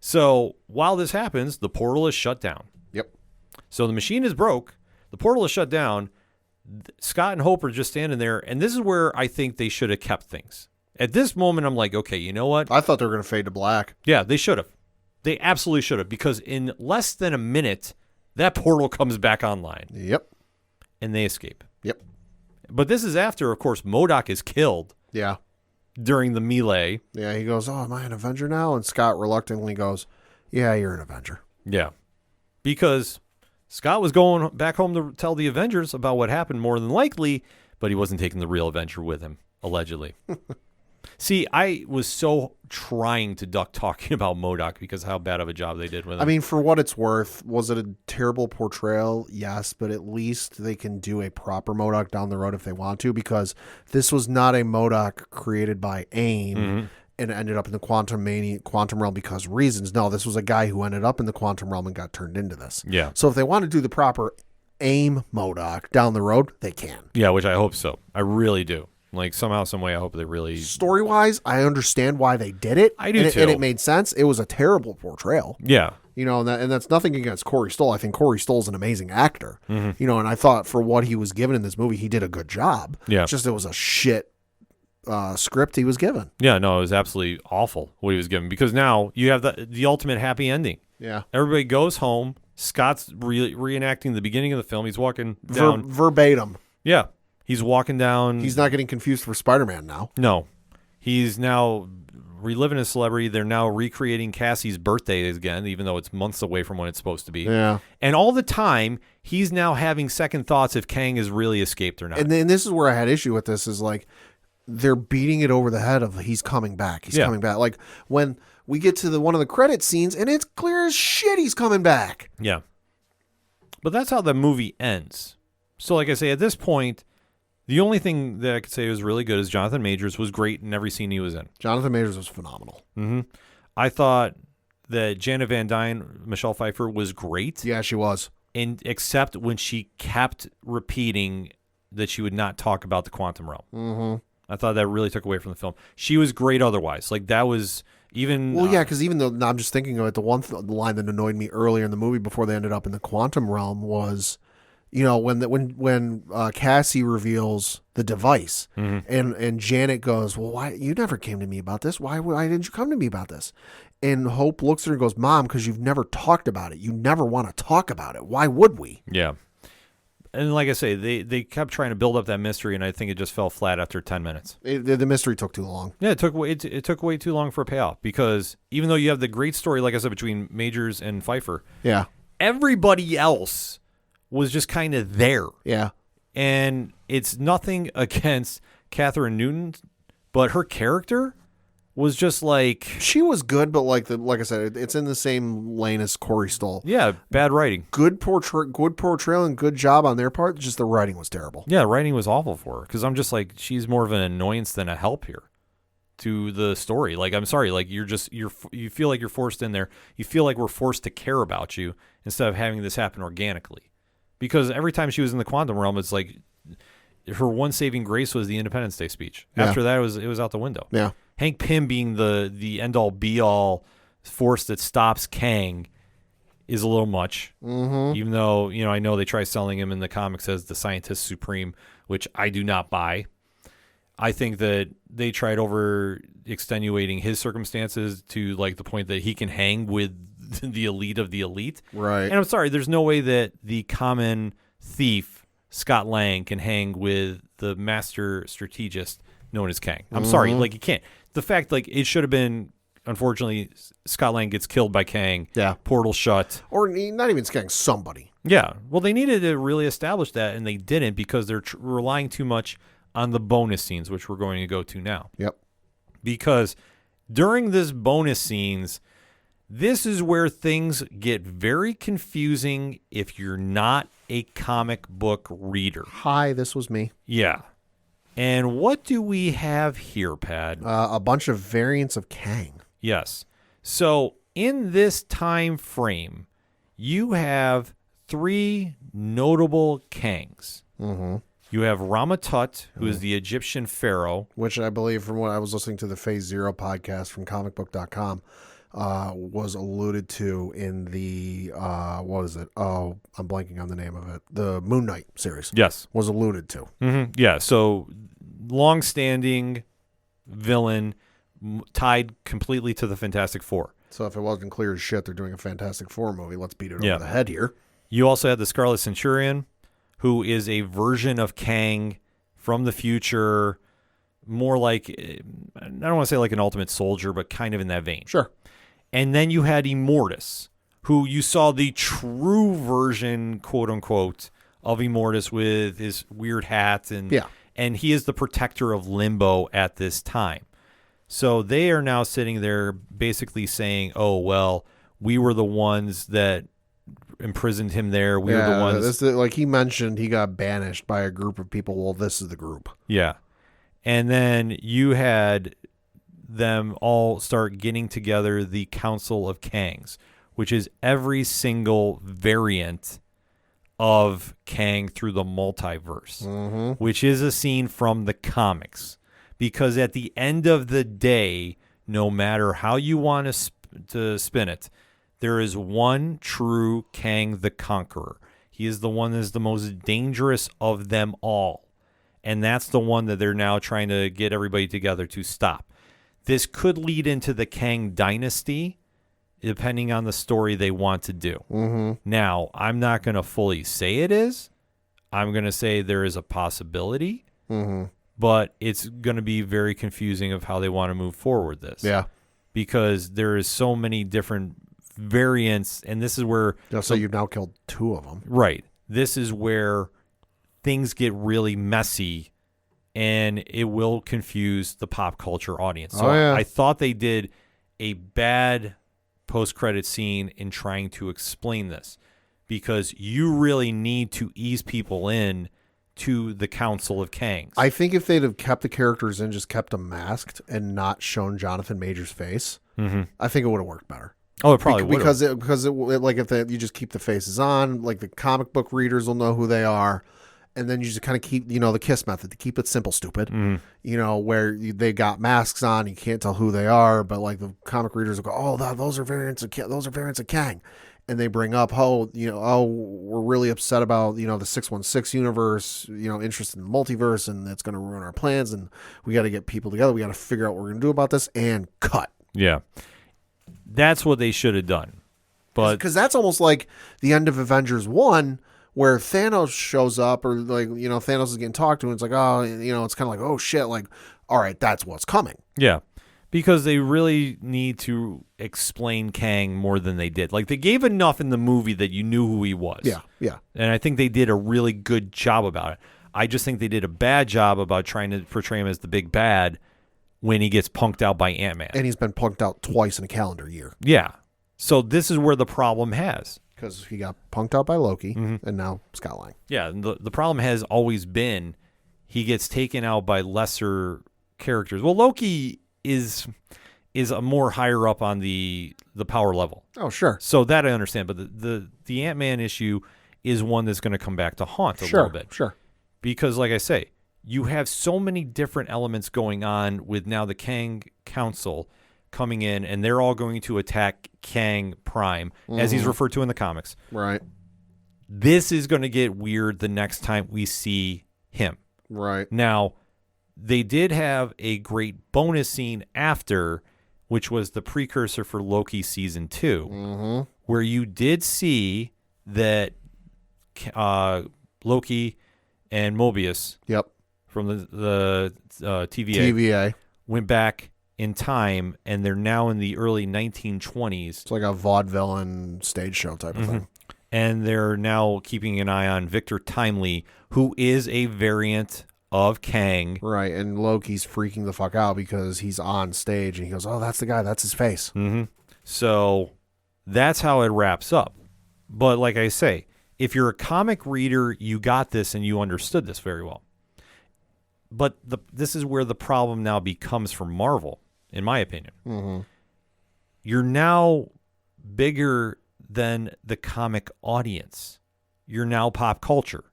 So while this happens, the portal is shut down. Yep. So the machine is broke. The portal is shut down. Scott and Hope are just standing there. And this is where I think they should have kept things. At this moment, I'm like, okay, you know what? I thought they were going to fade to black. Yeah, they should have. They absolutely should have. Because in less than a minute, that portal comes back online. Yep. And they escape. Yep. But this is after, of course, MODOK is killed. Yeah. During the melee. Yeah, he goes, oh, am I an Avenger now? And Scott reluctantly goes, yeah, you're an Avenger. Yeah. Because Scott was going back home to tell the Avengers about what happened more than likely, but he wasn't taking the real Avenger with him, allegedly. See, I was so trying to duck talking about MODOK because how bad of a job they did with him. I mean, for what it's worth, was it a terrible portrayal? Yes, but at least they can do a proper MODOK down the road if they want to, because this was not a MODOK created by AIM and ended up in the quantum realm because reasons. No, this was a guy who ended up in the quantum realm and got turned into this. Yeah. So if they want to do the proper AIM MODOK down the road, they can. Yeah, which I hope so. I really do. Like, somehow, some way, I hope they really... Story-wise, I understand why they did it. I do, too. And it made sense. It was a terrible portrayal. Yeah. You know, and that's nothing against Corey Stoll. I think Corey Stoll's an amazing actor. You know, and I thought for what he was given in this movie, he did a good job. Yeah. It's just it was a shit script he was given. Yeah, no, it was absolutely awful what he was given. Because now you have the ultimate happy ending. Yeah. Everybody goes home. Scott's reenacting the beginning of the film. He's walking down. Verbatim. Yeah. He's walking down. He's not getting confused for Spider-Man now. No. He's now reliving his celebrity. They're now recreating Cassie's birthday again, even though it's months away from when it's supposed to be. Yeah. And all the time, he's now having second thoughts if Kang has really escaped or not. And then this is where I had issue with this is like they're beating it over the head of he's coming back. He's coming back. Like when we get to one of the credit scenes and it's clear as shit he's coming back. Yeah. But that's how the movie ends. So like I say, at this point, the only thing that I could say was really good is Jonathan Majors was great in every scene he was in. Jonathan Majors was phenomenal. I thought that Janet Van Dyne, Michelle Pfeiffer, was great. Yeah, she was. And except when she kept repeating that she would not talk about the quantum realm. I thought that really took away from the film. She was great otherwise. Like that was even... Well, yeah, because even though I'm just thinking of it, the line that annoyed me earlier in the movie before they ended up in the quantum realm was You know, when Cassie reveals the device, and Janet goes, "Well, why you never came to me about this? Why didn't you come to me about this?" And Hope looks at her and goes, "Mom, because you've never talked about it. You never want to talk about it. Why would we?" Yeah. And like I say, they kept trying to build up that mystery, and I think it just fell flat after 10 minutes. The mystery took too long. Yeah, it took way too long for a payoff, because even though you have the great story, like I said, between Majors and Pfeiffer, Yeah. everybody else was just kind of there. Yeah. And it's nothing against Catherine Newton, but her character was just like... She was good, but like I said, it's in the same lane as Corey Stoll. Yeah, bad writing. Good portrayal and good job on their part, just the writing was terrible. Yeah, writing was awful for her, because I'm just like, she's more of an annoyance than a help here to the story. Like, I'm sorry, like you feel like you're forced in there. You feel like we're forced to care about you instead of having this happen organically. Because every time she was in the quantum realm, it's like her one saving grace was the Independence Day speech. Yeah. After that, it was out the window. Yeah. Hank Pym being the end all be all force that stops Kang is a little much. Mm-hmm. Even though, I know they try selling him in the comics as the scientist supreme, which I do not buy. I think that they tried over extenuating his circumstances to like the point that he can hang with the elite of the elite. Right. And I'm sorry, there's no way that the common thief, Scott Lang, can hang with the master strategist known as Kang. I'm sorry, like you can't. The fact, like, it should have been, unfortunately, Scott Lang gets killed by Kang. Yeah. Portal shut. Or not even scanning somebody. Yeah. Well, they needed to really establish that, and they didn't, because they're relying too much on the bonus scenes, which we're going to go to now. Yep. Because during this bonus scenes, this is where things get very confusing if you're not a comic book reader. Hi, this was me. Yeah. And what do we have here, Pad? A bunch of variants of Kang. Yes. So in this time frame, you have 3 notable Kangs. Mm-hmm. You have Ramatut, who is the Egyptian pharaoh. Which I believe, from what I was listening to the Phase Zero podcast from comicbook.com, was alluded to in the, what is it? Oh, I'm blanking on the name of it. The Moon Knight series. Yes. Was alluded to. Mm-hmm. Yeah, so long-standing villain tied completely to the Fantastic Four. So if it wasn't clear as shit, they're doing a Fantastic Four movie. Let's beat it over the head here. You also have the Scarlet Centurion, who is a version of Kang from the future, more like, I don't want to say like an Ultimate Soldier, but kind of in that vein. Sure. And then you had Immortus, who you saw the true version, quote unquote, of Immortus with his weird hat. And he is the protector of Limbo at this time. So they are now sitting there basically saying, oh, well, we were the ones that imprisoned him there. We were the ones. Like he mentioned, he got banished by a group of people. Well, this is the group. Yeah. And then you had them all start getting together the Council of Kangs, which is every single variant of Kang through the multiverse, which is a scene from the comics. Because at the end of the day, no matter how you want to spin it, there is one true Kang the Conqueror. He is the one that is the most dangerous of them all. And that's the one that they're now trying to get everybody together to stop. This could lead into the Kang dynasty, depending on the story they want to do. Mm-hmm. Now, I'm not going to fully say it is. I'm going to say there is a possibility. Mm-hmm. But it's going to be very confusing of how they want to move forward this. Yeah. Because there is so many different variants, and this is where... So you've now killed 2 of them. Right. This is where things get really messy, and it will confuse the pop culture audience. So I thought they did a bad post-credit scene in trying to explain this, because you really need to ease people in to the Council of Kangs. I think if they'd have kept the characters in, just kept them masked and not shown Jonathan Major's face, I think it would have worked better. Oh, it probably would. Because like if you just keep the faces on, like the comic book readers will know who they are, and then you just kind of keep, the KISS method to keep it simple, stupid. Where they got masks on, you can't tell who they are, but like the comic readers will go, "Oh, those are variants of Kang," and they bring up, we're really upset about, the 616 universe, interest in the multiverse, and it's going to ruin our plans, and we got to get people together. We got to figure out what we're going to do about this, and cut. Yeah. That's what they should have done. But because that's almost like the end of Avengers 1, where Thanos shows up, or Thanos is getting talked to, and it's like, it's kind of like, oh shit, like, all right, that's what's coming. Yeah. Because they really need to explain Kang more than they did. Like, they gave enough in the movie that you knew who he was. Yeah, yeah. And I think they did a really good job about it. I just think they did a bad job about trying to portray him as the big bad when he gets punked out by Ant-Man. And he's been punked out twice in a calendar year. Yeah. So this is where the problem has. Because he got punked out by Loki, and now Scott Lang. Yeah, and the problem has always been he gets taken out by lesser characters. Well, Loki is a more higher up on the power level. Oh, sure. So that I understand, but the Ant-Man issue is one that's going to come back to haunt a little bit. Sure. Because like I say, you have so many different elements going on with now the Kang Council coming in, and they're all going to attack Kang Prime, as he's referred to in the comics. Right. This is going to get weird the next time we see him. Right. Now, they did have a great bonus scene after, which was the precursor for Loki Season 2, where you did see that Loki and Mobius from the TVA went back in time, and they're now in the early 1920s. It's like a vaudeville stage show type of thing. And they're now keeping an eye on Victor Timely, who is a variant of Kang. Right, and Loki's freaking the fuck out because he's on stage, and he goes, oh, that's the guy, that's his face. So that's how it wraps up. But like I say, if you're a comic reader, you got this and you understood this very well. But this is where the problem now becomes for Marvel, in my opinion. You're now bigger than the comic audience. You're now pop culture.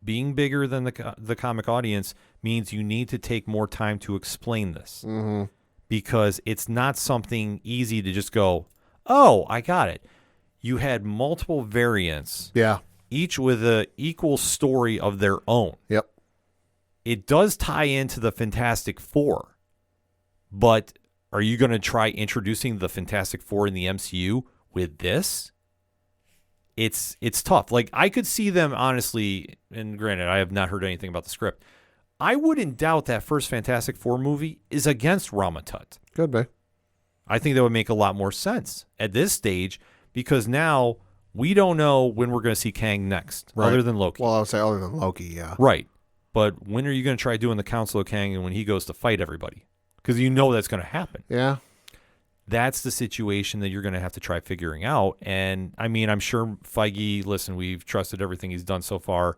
Being bigger than the comic audience means you need to take more time to explain this. Because it's not something easy to just go, oh, I got it. You had multiple variants. Yeah. Each with an equal story of their own. Yep. It does tie into the Fantastic Four, but are you going to try introducing the Fantastic Four in the MCU with this? It's tough. Like, I could see them, honestly, and granted, I have not heard anything about the script. I wouldn't doubt that first Fantastic Four movie is against Ramatut. Could be. I think that would make a lot more sense at this stage, because now we don't know when we're going to see Kang next, other than Loki. Well, I would say other than Loki, yeah. Right. But when are you going to try doing the Council of Kang and when he goes to fight everybody? Because you know that's going to happen. Yeah. That's the situation that you're going to have to try figuring out. And, I mean, I'm sure Feige, listen, we've trusted everything he's done so far.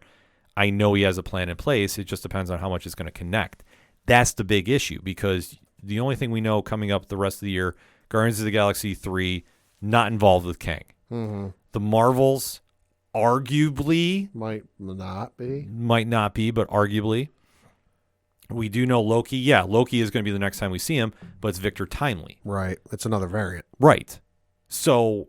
I know he has a plan in place. It just depends on how much it's going to connect. That's the big issue, because the only thing we know coming up the rest of the year, Guardians of the Galaxy 3, not involved with Kang. The Marvels, arguably, might not be, but arguably. We do know Loki. Yeah, Loki is going to be the next time we see him, but it's Victor Timely. Right. It's another variant. Right. So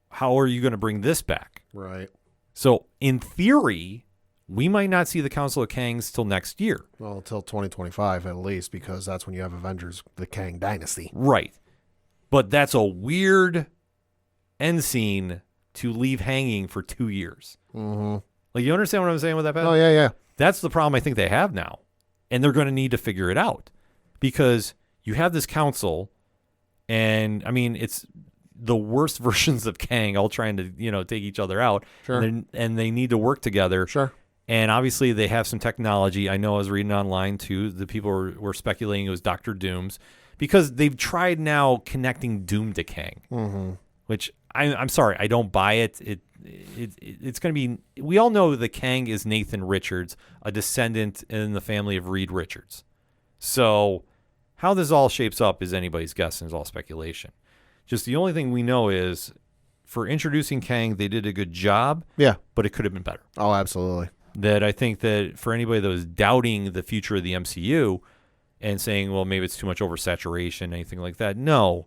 how are you going to bring this back? Right. So in theory, we might not see the Council of Kangs till next year. Well, until 2025 at least, because that's when you have Avengers, the Kang Dynasty. Right. But that's a weird end scene to leave hanging for 2 years. Like, you understand what I'm saying with that, Pat? Oh, yeah. That's the problem I think they have now. And they're going to need to figure it out, because you have this council, and I mean, it's the worst versions of Kang all trying to, take each other out. Sure. And they need to work together. Sure. And obviously they have some technology. I know I was reading online too. The people were speculating it was Dr. Doom's, because they've tried now connecting Doom to Kang, which I'm sorry, I don't buy it. It's going to be, we all know that Kang is Nathan Richards, a descendant in the family of Reed Richards. So how this all shapes up is anybody's guess, and is all speculation. Just the only thing we know is, for introducing Kang, they did a good job. Yeah. But it could have been better. Oh, absolutely. That I think that for anybody that was doubting the future of the MCU and saying, well, maybe it's too much oversaturation, anything like that. No.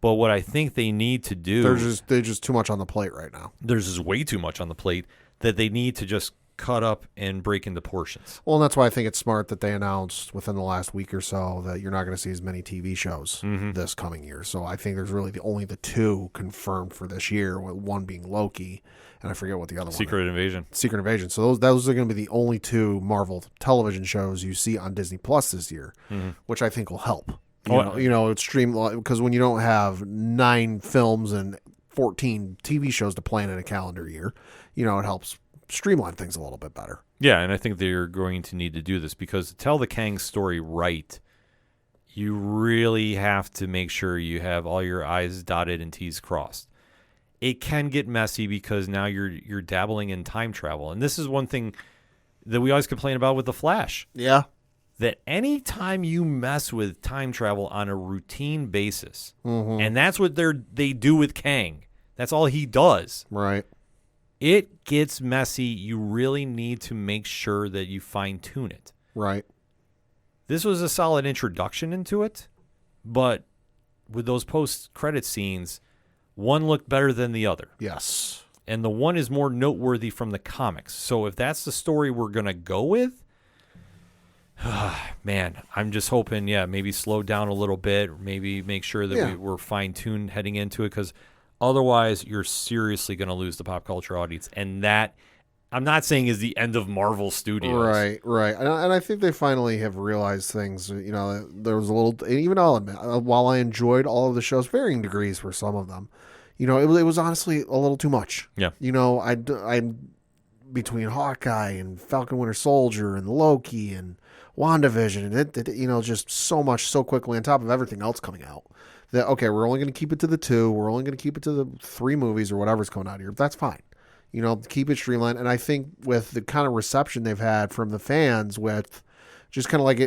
But what I think they need to do, There's just too much on the plate right now. there's just way too much on the plate that they need to just cut up and break into portions. Well, and that's why I think it's smart that they announced within the last week or so that you're not going to see as many TV shows this coming year. So I think there's really only the two confirmed for this year, with one being Loki, and I forget what the other one is. Secret Invasion. Secret Invasion. So those are going to be the only two Marvel television shows you see on Disney Plus this year, which I think will help. It's because when you don't have 9 films and 14 TV shows to plan in a calendar year, it helps streamline things a little bit better. Yeah, and I think they're going to need to do this because to tell the Kang story right, you really have to make sure you have all your I's dotted and T's crossed. It can get messy because now you're dabbling in time travel. And this is one thing that we always complain about with The Flash. Yeah. That anytime you mess with time travel on a routine basis, and that's what they do with Kang, that's all he does. Right. It gets messy. You really need to make sure that you fine-tune it. Right. This was a solid introduction into it, but with those post-credit scenes, one looked better than the other. Yes. And the one is more noteworthy from the comics. So if that's the story we're going to go with, man, I'm just hoping, maybe slow down a little bit, maybe make sure that we're fine-tuned heading into it, because otherwise, you're seriously going to lose the pop culture audience. And that, I'm not saying is the end of Marvel Studios. Right. And I think they finally have realized things. There was a little, even I'll admit, while I enjoyed all of the shows, varying degrees for some of them, it was honestly a little too much. Yeah. I'm between Hawkeye and Falcon Winter Soldier and Loki and WandaVision, and it just so much so quickly on top of everything else coming out. That, okay, we're only going to keep it to the 2. We're only going to keep it to the 3 movies or whatever's coming out here. That's fine. Keep it streamlined. And I think with the kind of reception they've had from the fans with just kind of like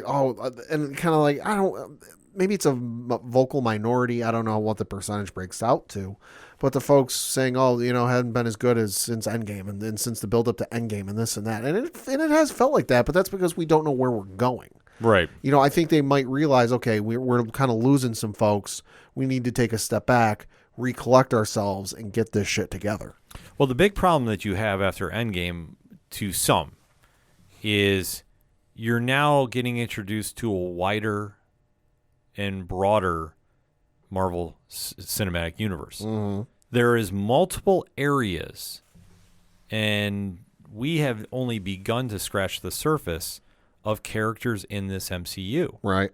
maybe it's a vocal minority. I don't know what the percentage breaks out to. But the folks saying, hadn't been as good as since Endgame and since the build up to Endgame and this and that. And it has felt like that, but that's because we don't know where we're going. Right. I think they might realize, okay, we're kind of losing some folks. We need to take a step back, recollect ourselves, and get this shit together. Well, the big problem that you have after Endgame, to some, is you're now getting introduced to a wider and broader Marvel Cinematic Universe. Mm-hmm. There is multiple areas, and we have only begun to scratch the surface of characters in this MCU. Right.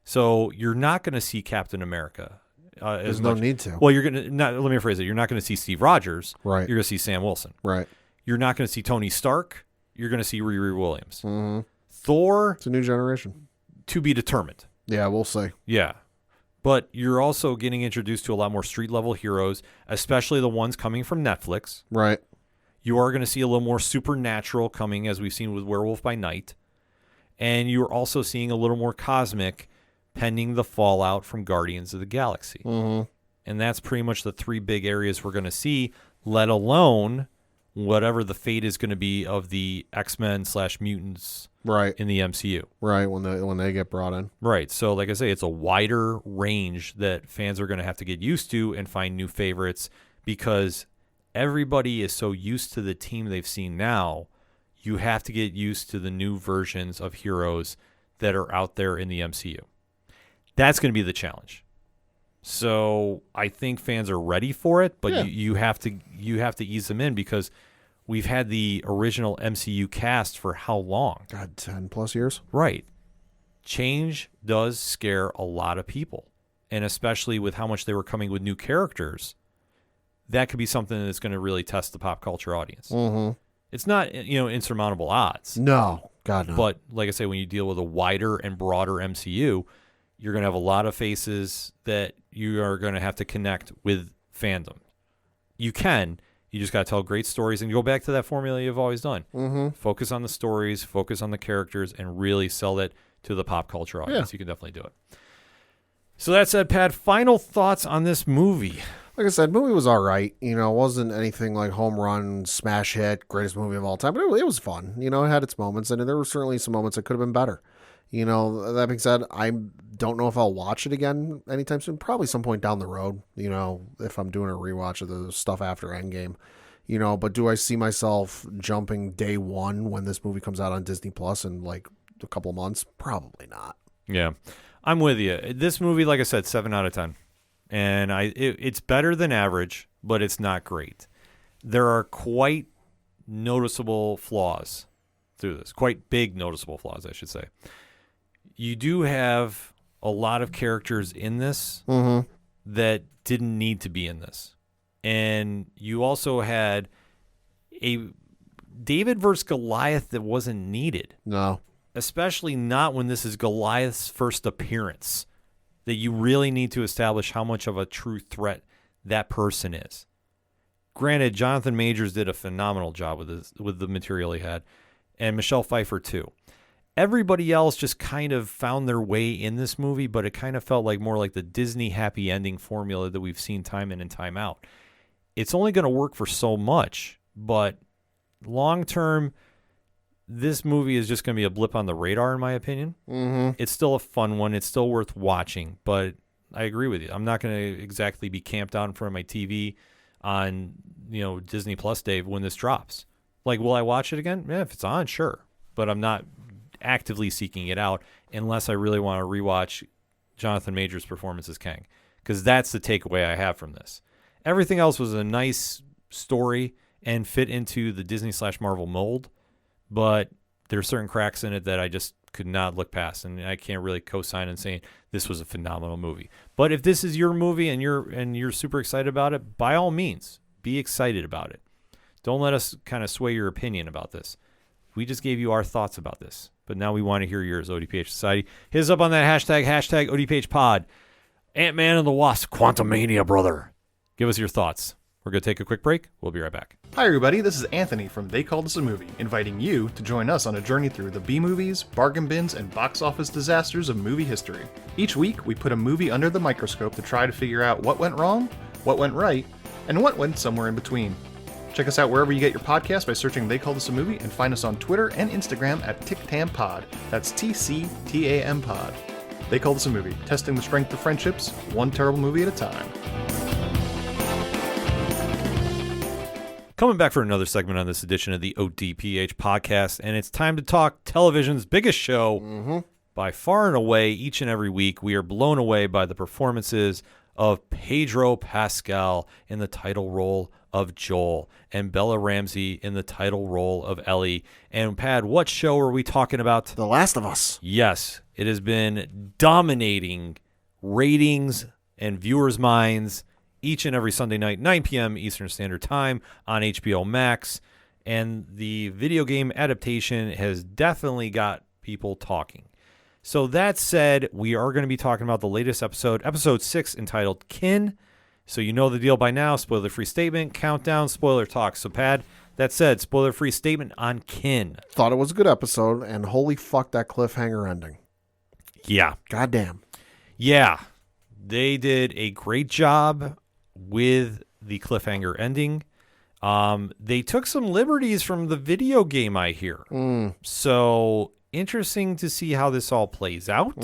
So you're not going to see Captain America. There's no need to. Well, you're going to let me rephrase it. You're not going to see Steve Rogers. Right. You're going to see Sam Wilson. Right. You're not going to see Tony Stark. You're going to see Riri Williams. Mm-hmm. Thor. It's a new generation. To be determined. Yeah, we'll see. Yeah. But you're also getting introduced to a lot more street-level heroes, especially the ones coming from Netflix. Right. You are going to see a little more supernatural coming, as we've seen with Werewolf by Night. And you're also seeing a little more cosmic pending the fallout from Guardians of the Galaxy. Mm-hmm. And that's pretty much the 3 big areas we're going to see, let alone whatever the fate is going to be of the X-Men/mutants in the MCU. Right, when they get brought in. Right. So like I say, it's a wider range that fans are going to have to get used to and find new favorites, because everybody is so used to the team they've seen now. You have to get used to the new versions of heroes that are out there in the MCU. That's going to be the challenge. So I think fans are ready for it, but you have to ease them in, because we've had the original MCU cast for how long? God, 10 plus years. Right. Change does scare a lot of people, and especially with how much they were coming with new characters, that could be something that's going to really test the pop culture audience. Mm-hmm. It's not, insurmountable odds. No, God, no. But like I say, when you deal with a wider and broader MCU, you're going to have a lot of faces that you are going to have to connect with fandom. You just got to tell great stories and go back to that formula you've always done. Mm-hmm. Focus on the stories, focus on the characters, and really sell it to the pop culture audience. You can definitely do it. So that said, Pat, final thoughts on this movie. Like I said, movie was all right. It wasn't anything like home run, smash hit, greatest movie of all time, but it was fun. It had its moments, and there were certainly some moments that could have been better. That being said, I don't know if I'll watch it again anytime soon. Probably some point down the road, if I'm doing a rewatch of the stuff after Endgame. But do I see myself jumping day one when this movie comes out on Disney Plus in like a couple months? Probably not. Yeah, I'm with you. This movie, like I said, 7 out of 10. And it's better than average, but it's not great. There are quite noticeable flaws through this. Quite big noticeable flaws, I should say. You do have a lot of characters in this that didn't need to be in this. And you also had a David versus Goliath that wasn't needed. No. Especially not when this is Goliath's first appearance, that you really need to establish how much of a true threat that person is. Granted, Jonathan Majors did a phenomenal job with the material he had, and Michelle Pfeiffer too. Everybody else just kind of found their way in this movie, but it kind of felt like more like the Disney happy ending formula that we've seen time in and time out. It's only going to work for so much, but long term, this movie is just going to be a blip on the radar, in my opinion. It's still a fun one. It's still worth watching, but I agree with you. I'm not going to exactly be camped out in front of my TV on Disney Plus Day when this drops. Like, will I watch it again? Yeah, if it's on, sure. But I'm not actively seeking it out unless I really want to rewatch Jonathan Majors' performance as Kang, because that's the takeaway I have from this. Everything else was a nice story and fit into the Disney/Marvel mold, but there are certain cracks in it that I just could not look past, and I can't really co-sign in saying this was a phenomenal movie. But if this is your movie and you're super excited about it, by all means, be excited about it. Don't let us kind of sway your opinion about this. We just gave you our thoughts about this, but now we want to hear yours, ODPH Society. Hit us up on that hashtag ODPH Pod. Ant-Man and the Wasp, Quantumania, brother. Give us your thoughts. We're going to take a quick break. We'll be right back. Hi everybody, this is Anthony from They Called Us a Movie, inviting you to join us on a journey through the B-movies, bargain bins, and box office disasters of movie history. Each week, we put a movie under the microscope to try to figure out what went wrong, what went right, and what went somewhere in between. Check us out wherever you get your podcast by searching They Called Us a Movie, and find us on Twitter and Instagram at TicTamPod. That's TCTAM Pod. They Called Us a Movie, testing the strength of friendships, one terrible movie at a time. Coming back for another segment on this edition of the ODPH podcast, and it's time to talk television's biggest show. By far and away, each and every week, we are blown away by the performances of Pedro Pascal in the title role of Joel and Bella Ramsey in the title role of Ellie. And Pad, what show are we talking about? The Last of Us. Yes, it has been dominating ratings and viewers' minds each and every Sunday night, 9 p.m. Eastern Standard Time on HBO Max. And the video game adaptation has definitely got people talking. So that said, we are going to be talking about the latest episode 6, entitled Kin. So you know the deal by now. Spoiler-free statement, countdown, spoiler talk. So Pad, that said, spoiler-free statement on Kin. Thought it was a good episode, and holy fuck, that cliffhanger ending. Yeah. Goddamn. Yeah. They did a great job with the cliffhanger ending. They took some liberties from the video game, I hear. So interesting to see how this all plays out.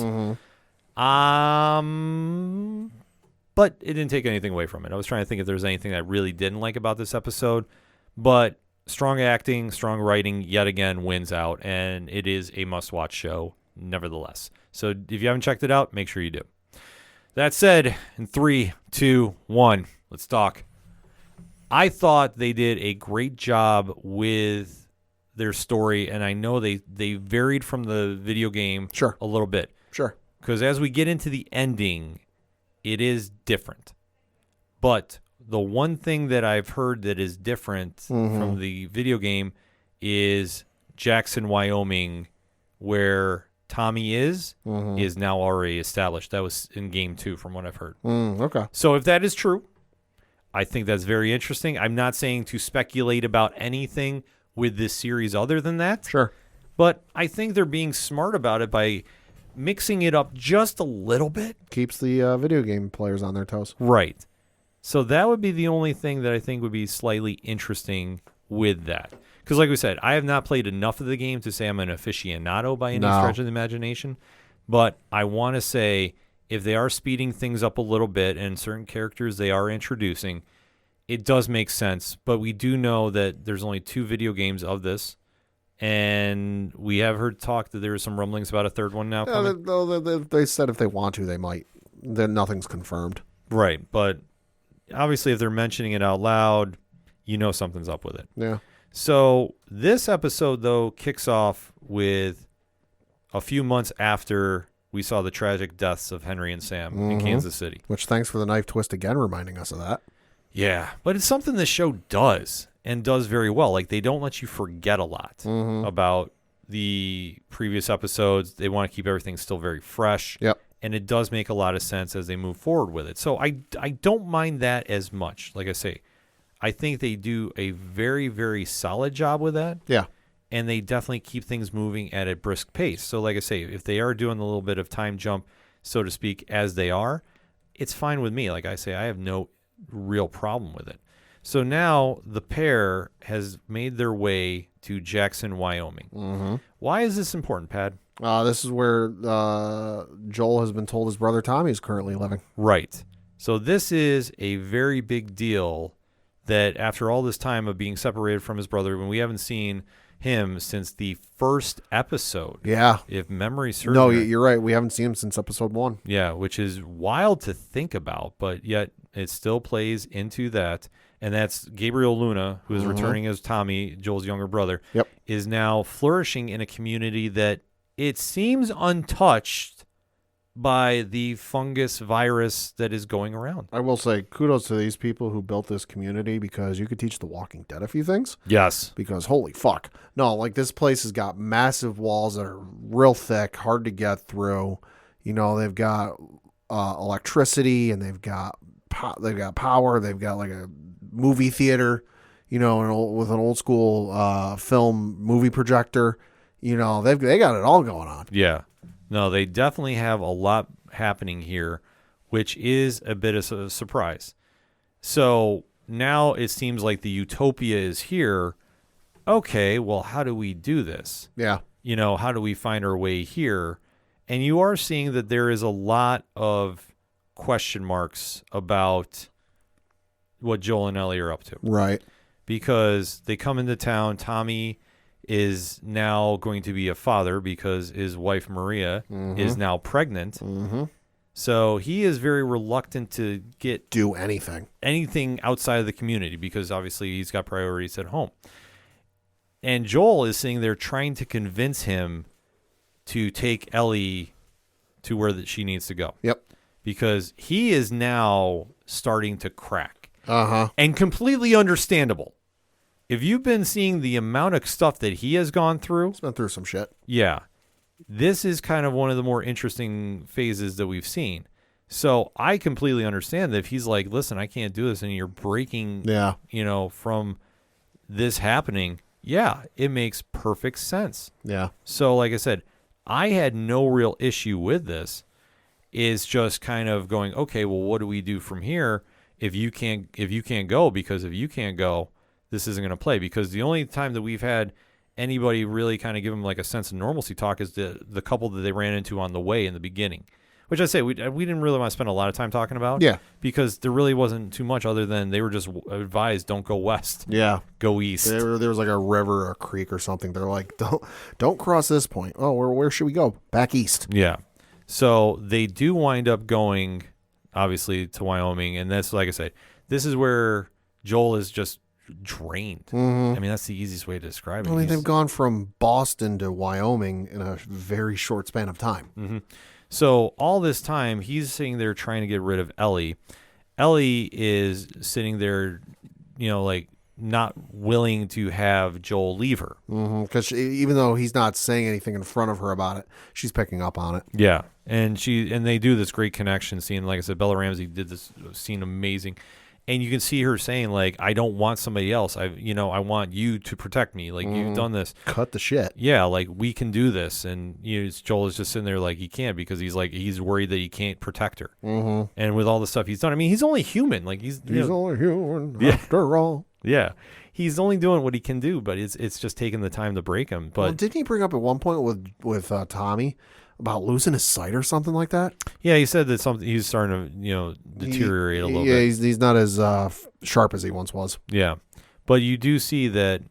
But it didn't take anything away from it. I was trying to think if there was anything I really didn't like about this episode, but strong acting, strong writing yet again wins out, and it is a must-watch show nevertheless. So if you haven't checked it out, make sure you do. That said, in 3, 2, 1, let's talk. I thought they did a great job with their story, and I know they varied from the video game a little bit. Sure. Because as we get into the ending, it is different. But the one thing that I've heard that is different from the video game is Jackson, Wyoming, where Tommy is now already established. That was in game 2 from what I've heard. Okay. So if that is true, I think that's very interesting. I'm not saying to speculate about anything with this series other than that. Sure. But I think they're being smart about it by mixing it up just a little bit. Keeps the video game players on their toes. Right. So that would be the only thing that I think would be slightly interesting with that. Because like we said, I have not played enough of the game to say I'm an aficionado by any stretch of the imagination. But I want to say if they are speeding things up a little bit and certain characters they are introducing, it does make sense. But we do know that there's only 2 video games of this. And we have heard talk that there are some rumblings about a third one now coming. They said if they want to, they might. Then nothing's confirmed. Right. But obviously if they're mentioning it out loud, you know something's up with it. Yeah. So this episode, though, kicks off with a few months after we saw the tragic deaths of Henry and Sam in Kansas City. Which, thanks for the knife twist again, reminding us of that. Yeah, but it's something the show does and does very well. Like, they don't let you forget a lot about the previous episodes. They want to keep everything still very fresh. Yep. And it does make a lot of sense as they move forward with it. So I don't mind that as much. Like I say, I think they do a very, very solid job with that. Yeah. And they definitely keep things moving at a brisk pace. So like I say, if they are doing a little bit of time jump, so to speak, as they are, it's fine with me. Like I say, I have no real problem with it. So now the pair has made their way to Jackson, Wyoming. Why is this important, Pad? This is where Joel has been told his brother Tommy is currently living. Right. So this is a very big deal that after all this time of being separated from his brother, when we haven't seen him since the first episode. Yeah. If memory serves. No, me. you're right. We haven't seen him since episode 1. Yeah, which is wild to think about, but yet it still plays into that. And that's Gabriel Luna, who is returning as Tommy, Joel's younger brother, is now flourishing in a community that it seems untouched by the fungus virus that is going around. I will say kudos to these people who built this community, because you could teach The Walking Dead a few things. Yes. Because holy fuck. No, like, this place has got massive walls that are real thick, hard to get through. You know, they've got electricity, and they've got power. They've got like a movie theater, you know, with an old school film movie projector. You know, they got it all going on. Yeah. No, they definitely have a lot happening here, which is a bit of a surprise. So now it seems like the utopia is here. Okay, well, how do we do this? Yeah. You know, how do we find our way here? And you are seeing that there is a lot of question marks about what Joel and Ellie are up to. Right. Because they come into town. Tommy is now going to be a father because his wife Maria is now pregnant. So he is very reluctant to do anything outside of the community, because obviously he's got priorities at home. And Joel is sitting there trying to convince him to take Ellie to where she needs to go. Yep. Because he is now starting to crack. And completely understandable. If you've been seeing the amount of stuff that he has gone through. He's been through some shit. Yeah. This is kind of one of the more interesting phases that we've seen. So I completely understand that if he's like, listen, I can't do this, and you're breaking, you know, from this happening. Yeah, it makes perfect sense. Yeah. So like I said, I had no real issue with this. Is just kind of going, okay, well, what do we do from here if you can't go? Because if you can't go, this isn't going to play. Because the only time that we've had anybody really kind of give them like a sense of normalcy talk is the couple that they ran into on the way in the beginning, which I say we didn't really want to spend a lot of time talking about. Yeah. Because there really wasn't too much other than they were just advised, don't go west. Yeah. Go east. There was like a river or a creek or something. They're like, don't cross this point. Oh, where should we go? Back east. Yeah. So they do wind up going, obviously, to Wyoming. And that's, like I said, this is where Joel is just drained. I mean, that's the easiest way to describe it. I mean, they've gone from Boston to Wyoming in a very short span of time. So all this time, he's sitting there trying to get rid of Ellie. Ellie is sitting there, you know, like not willing to have Joel leave her. Because even though he's not saying anything in front of her about it, she's picking up on it. Yeah. And they do this great connection scene. Like I said, Bella Ramsey did this scene amazing. And you can see her saying, like, I don't want somebody else. I want you to protect me. Like, you've done this. Cut the shit. Yeah, like, we can do this. And Joel is just sitting there like he can't, because he's worried that he can't protect her. And with all the stuff he's done, I mean, he's only human. Like, he's only human after all. Yeah. he's only doing what he can do, but it's just taking the time to break him. But didn't he bring up at one point with Tommy about losing his sight or something like that? Yeah, he said that he's starting to deteriorate a little bit. Yeah, he's not as sharp as he once was. Yeah, but you do see that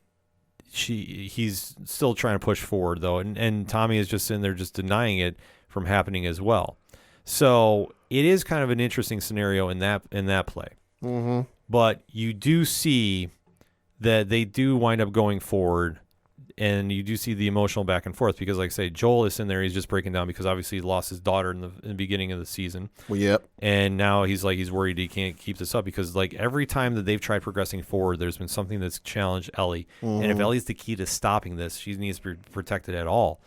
he's still trying to push forward though, and Tommy is just sitting there just denying it from happening as well. So it is kind of an interesting scenario in that play. Mm-hmm. But you do see that they do wind up going forward, and you do see the emotional back and forth because, like I say, Joel is in there. He's just breaking down because obviously he lost his daughter in the beginning of the season. Well, yep. And now he's worried he can't keep this up because like every time that they've tried progressing forward, there's been something that's challenged Ellie. Mm-hmm. And if Ellie's the key to stopping this, she needs to be protected at all.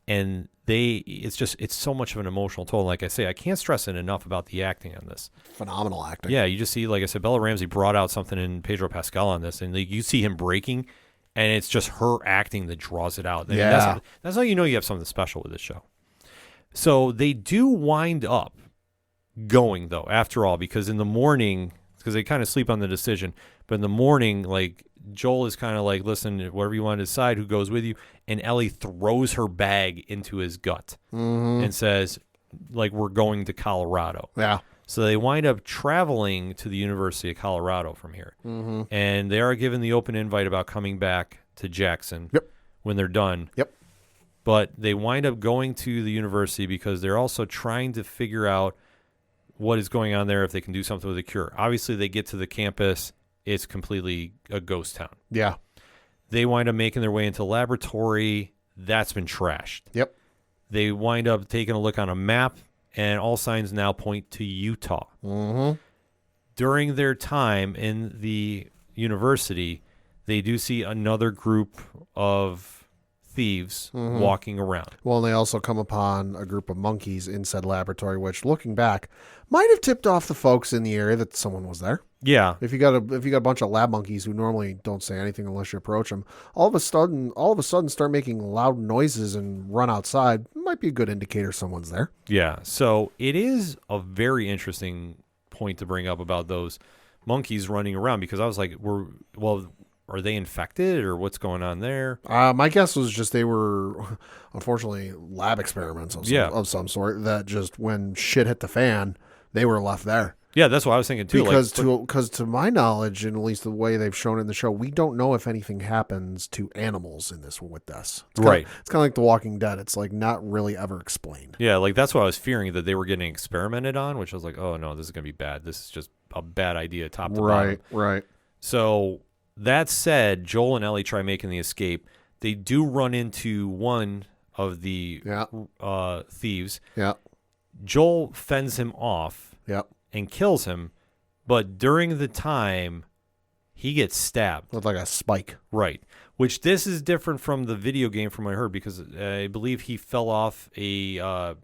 And it's so much of an emotional toll. Like I say, I can't stress it enough about the acting on this. Phenomenal acting. Yeah, you just see, like I said, Bella Ramsey brought out something in Pedro Pascal on this, and like, you see him breaking, and it's just her acting that draws it out. I mean, that's how you know you have something special with this show. So they do wind up going, though, after all, because in the morning, because they kind of sleep on the decision, but in the morning, like, Joel is kind of like, listen, whatever you want to decide, who goes with you? And Ellie throws her bag into his gut and says, like, we're going to Colorado. Yeah. So they wind up traveling to the University of Colorado from here. Mm-hmm. And they are given the open invite about coming back to Jackson when they're done. Yep. But they wind up going to the university because they're also trying to figure out what is going on there, if they can do something with the cure. Obviously, they get to the campus. It's completely a ghost town. Yeah. They wind up making their way into the laboratory. That's been trashed. Yep. They wind up taking a look on a map, and all signs now point to Utah. Mm-hmm. During their time in the university, they do see another group of thieves walking around. Well, and they also come upon a group of monkeys in said laboratory, which, looking back, might have tipped off the folks in the area that someone was there. Yeah. If you got a bunch of lab monkeys who normally don't say anything unless you approach them, all of a sudden start making loud noises and run outside, might be a good indicator someone's there. Yeah. So it is a very interesting point to bring up about those monkeys running around, because I was like, are they infected or what's going on there? My guess was just they were, unfortunately, lab experiments of some sort that just when shit hit the fan, they were left there. Yeah, that's what I was thinking too. Because to my knowledge, and at least the way they've shown it in the show, we don't know if anything happens to animals in this with this. It's kind of like The Walking Dead. It's like not really ever explained. Yeah, like that's what I was fearing, that they were getting experimented on, which I was like, oh no, this is gonna be bad. This is just a bad idea, top to bottom. Right. So that said, Joel and Ellie try making the escape. They do run into one of the thieves. Yeah. Joel fends him off. Yeah. And kills him, but during the time, he gets stabbed. With like a spike. Right. Which this is different from the video game from what I heard, because I believe he fell off a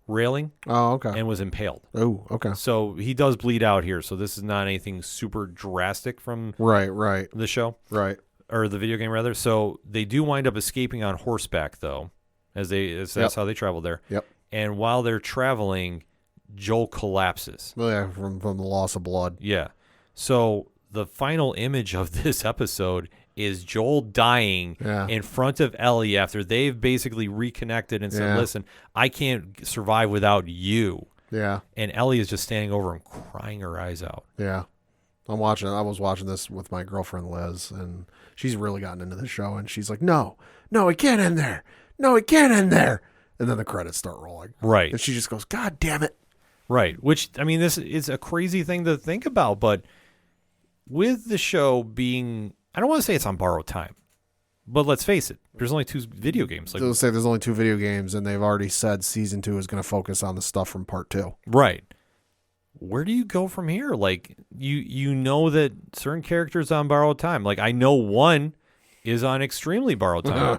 railing. Oh, okay. And was impaled. Oh, okay. So he does bleed out here, so this is not anything super drastic from right the show. Right. Or the video game, rather. So they do wind up escaping on horseback, though, that's how they travel there. Yep. And while they're traveling, Joel collapses. Well, yeah, from the loss of blood. Yeah. So the final image of this episode is Joel dying in front of Ellie after they've basically reconnected and said, listen, I can't survive without you. Yeah. And Ellie is just standing over him crying her eyes out. Yeah. I was watching this with my girlfriend Liz, and she's really gotten into the show, and she's like, no, it can't end there. No, it can't end there. And then the credits start rolling. Right. And she just goes, God damn it. Right, which, I mean, this is a crazy thing to think about, but with the show being, I don't want to say it's on borrowed time, but let's face it, there's only 2 video games. They'll say there's only 2 video games, and they've already said season 2 is going to focus on the stuff from part 2. Right. Where do you go from here? Like, you know that certain characters on borrowed time. Like, I know one is on extremely borrowed time.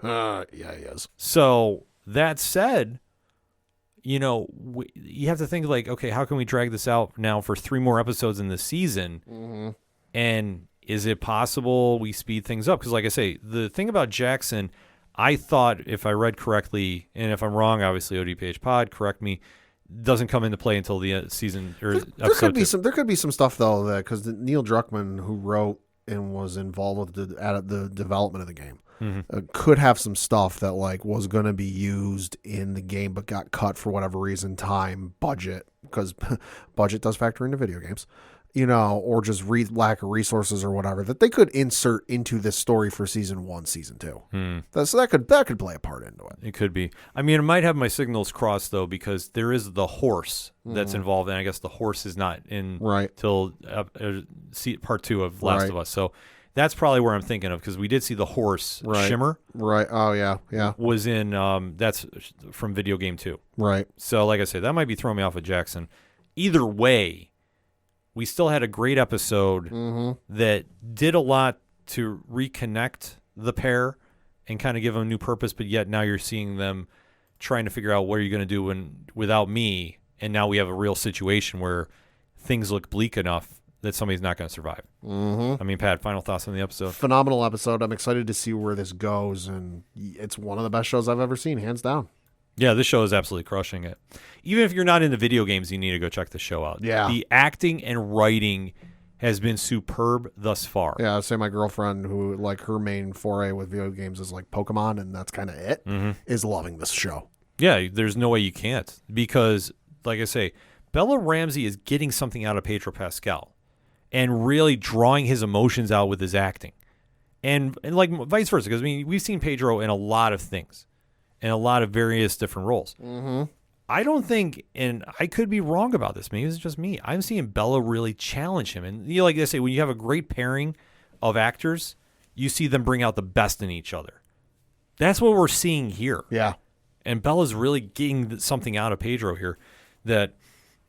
Yeah, he is. So, that said, you know, you have to think like, okay, how can we drag this out now for 3 more episodes in the season? Mm-hmm. And is it possible we speed things up? Because like I say, the thing about Jackson, I thought, if I read correctly, and if I'm wrong, obviously ODPH pod, correct me, doesn't come into play until the season or there could be some stuff though, that because Neil Druckmann, who wrote and was involved with the development of the game. Could have some stuff that like was going to be used in the game but got cut for whatever reason, time, budget, because budget does factor into video games, or just lack of resources or whatever, that they could insert into this story for season 1, season 2. So that could play a part into it. It could be. I mean, it might have my signals crossed though, because there is the horse that's involved, and I guess the horse is not in till part 2 of Last of Us. So that's probably where I'm thinking of, because we did see the horse Shimmer. Right. Oh yeah. Was in that's from video game 2. Right. So like I said, that might be throwing me off of Jackson. Either way, we still had a great episode that did a lot to reconnect the pair and kind of give them a new purpose, but yet now you're seeing them trying to figure out what are you going to do without me, and now we have a real situation where things look bleak enough that somebody's not going to survive. I mean, Pat, final thoughts on the episode? Phenomenal episode. I'm excited to see where this goes, and it's one of the best shows I've ever seen, hands down. Yeah, this show is absolutely crushing it. Even if you're not into video games, you need to go check the show out. Yeah. The acting and writing has been superb thus far. Yeah, I'd say my girlfriend, who like her main foray with video games is like Pokemon, and that's kind of it, is loving this show. Yeah, there's no way you can't, because, like I say, Bella Ramsey is getting something out of Pedro Pascal and really drawing his emotions out with his acting. And like vice versa, because I mean, we've seen Pedro in a lot of things, in a lot of various different roles. I don't think, and I could be wrong about this, maybe it's just me, I'm seeing Bella really challenge him. And like they say, when you have a great pairing of actors, you see them bring out the best in each other. That's what we're seeing here. Yeah. And Bella's really getting something out of Pedro here that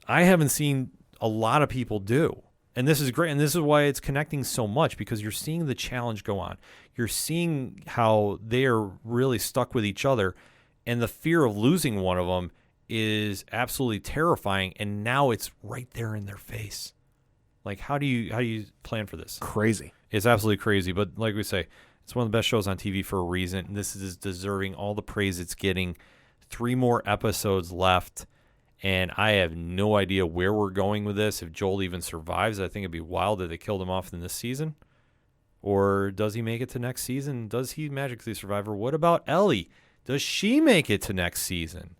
I haven't seen a lot of people do. And this is great. And this is why it's connecting so much, because you're seeing the challenge go on. You're seeing how they are really stuck with each other. And the fear of losing one of them is absolutely terrifying. And now it's right there in their face. Like, how do you plan for this? Crazy. It's absolutely crazy. But like we say, it's one of the best shows on TV for a reason. And this is deserving all the praise it's getting. 3 more episodes left. And I have no idea where we're going with this. If Joel even survives, I think it'd be wild that they killed him off in this season. Or does he make it to next season? Does he magically survive? Or what about Ellie? Does she make it to next season?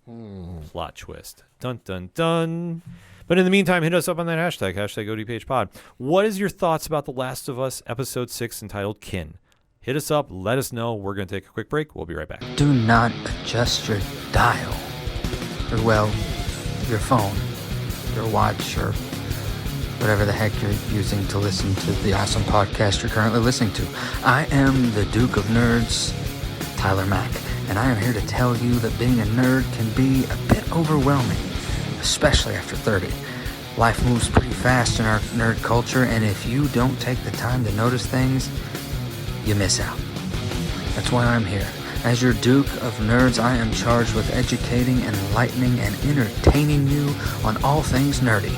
Plot twist. Dun, dun, dun. But in the meantime, hit us up on that hashtag ODPHpod. What is your thoughts about The Last of Us Episode 6 entitled Kin? Hit us up. Let us know. We're going to take a quick break. We'll be right back. Do not adjust your dial. Or, well, your phone, your watch, or whatever the heck you're using to listen to the awesome podcast you're currently listening to. I am the Duke of Nerds, Tyler Mack, and I am here to tell you that being a nerd can be a bit overwhelming, especially after 30. Life moves pretty fast in our nerd culture, and if you don't take the time to notice things, you miss out. That's why I'm here. As your Duke of Nerds, I am charged with educating, enlightening, and entertaining you on all things nerdy.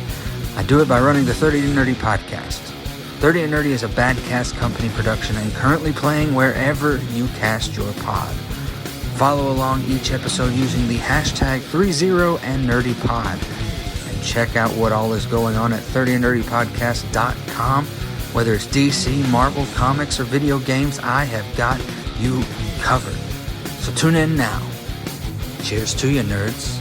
I do it by running the 30 to Nerdy podcast. 30 to Nerdy is a Badcast Company production and currently playing wherever you cast your pod. Follow along each episode using the hashtag 30andNerdyPod. And check out what all is going on at 30andNerdyPodcast.com. Whether it's DC, Marvel, comics, or video games, I have got you covered. So tune in now. Cheers to you, nerds.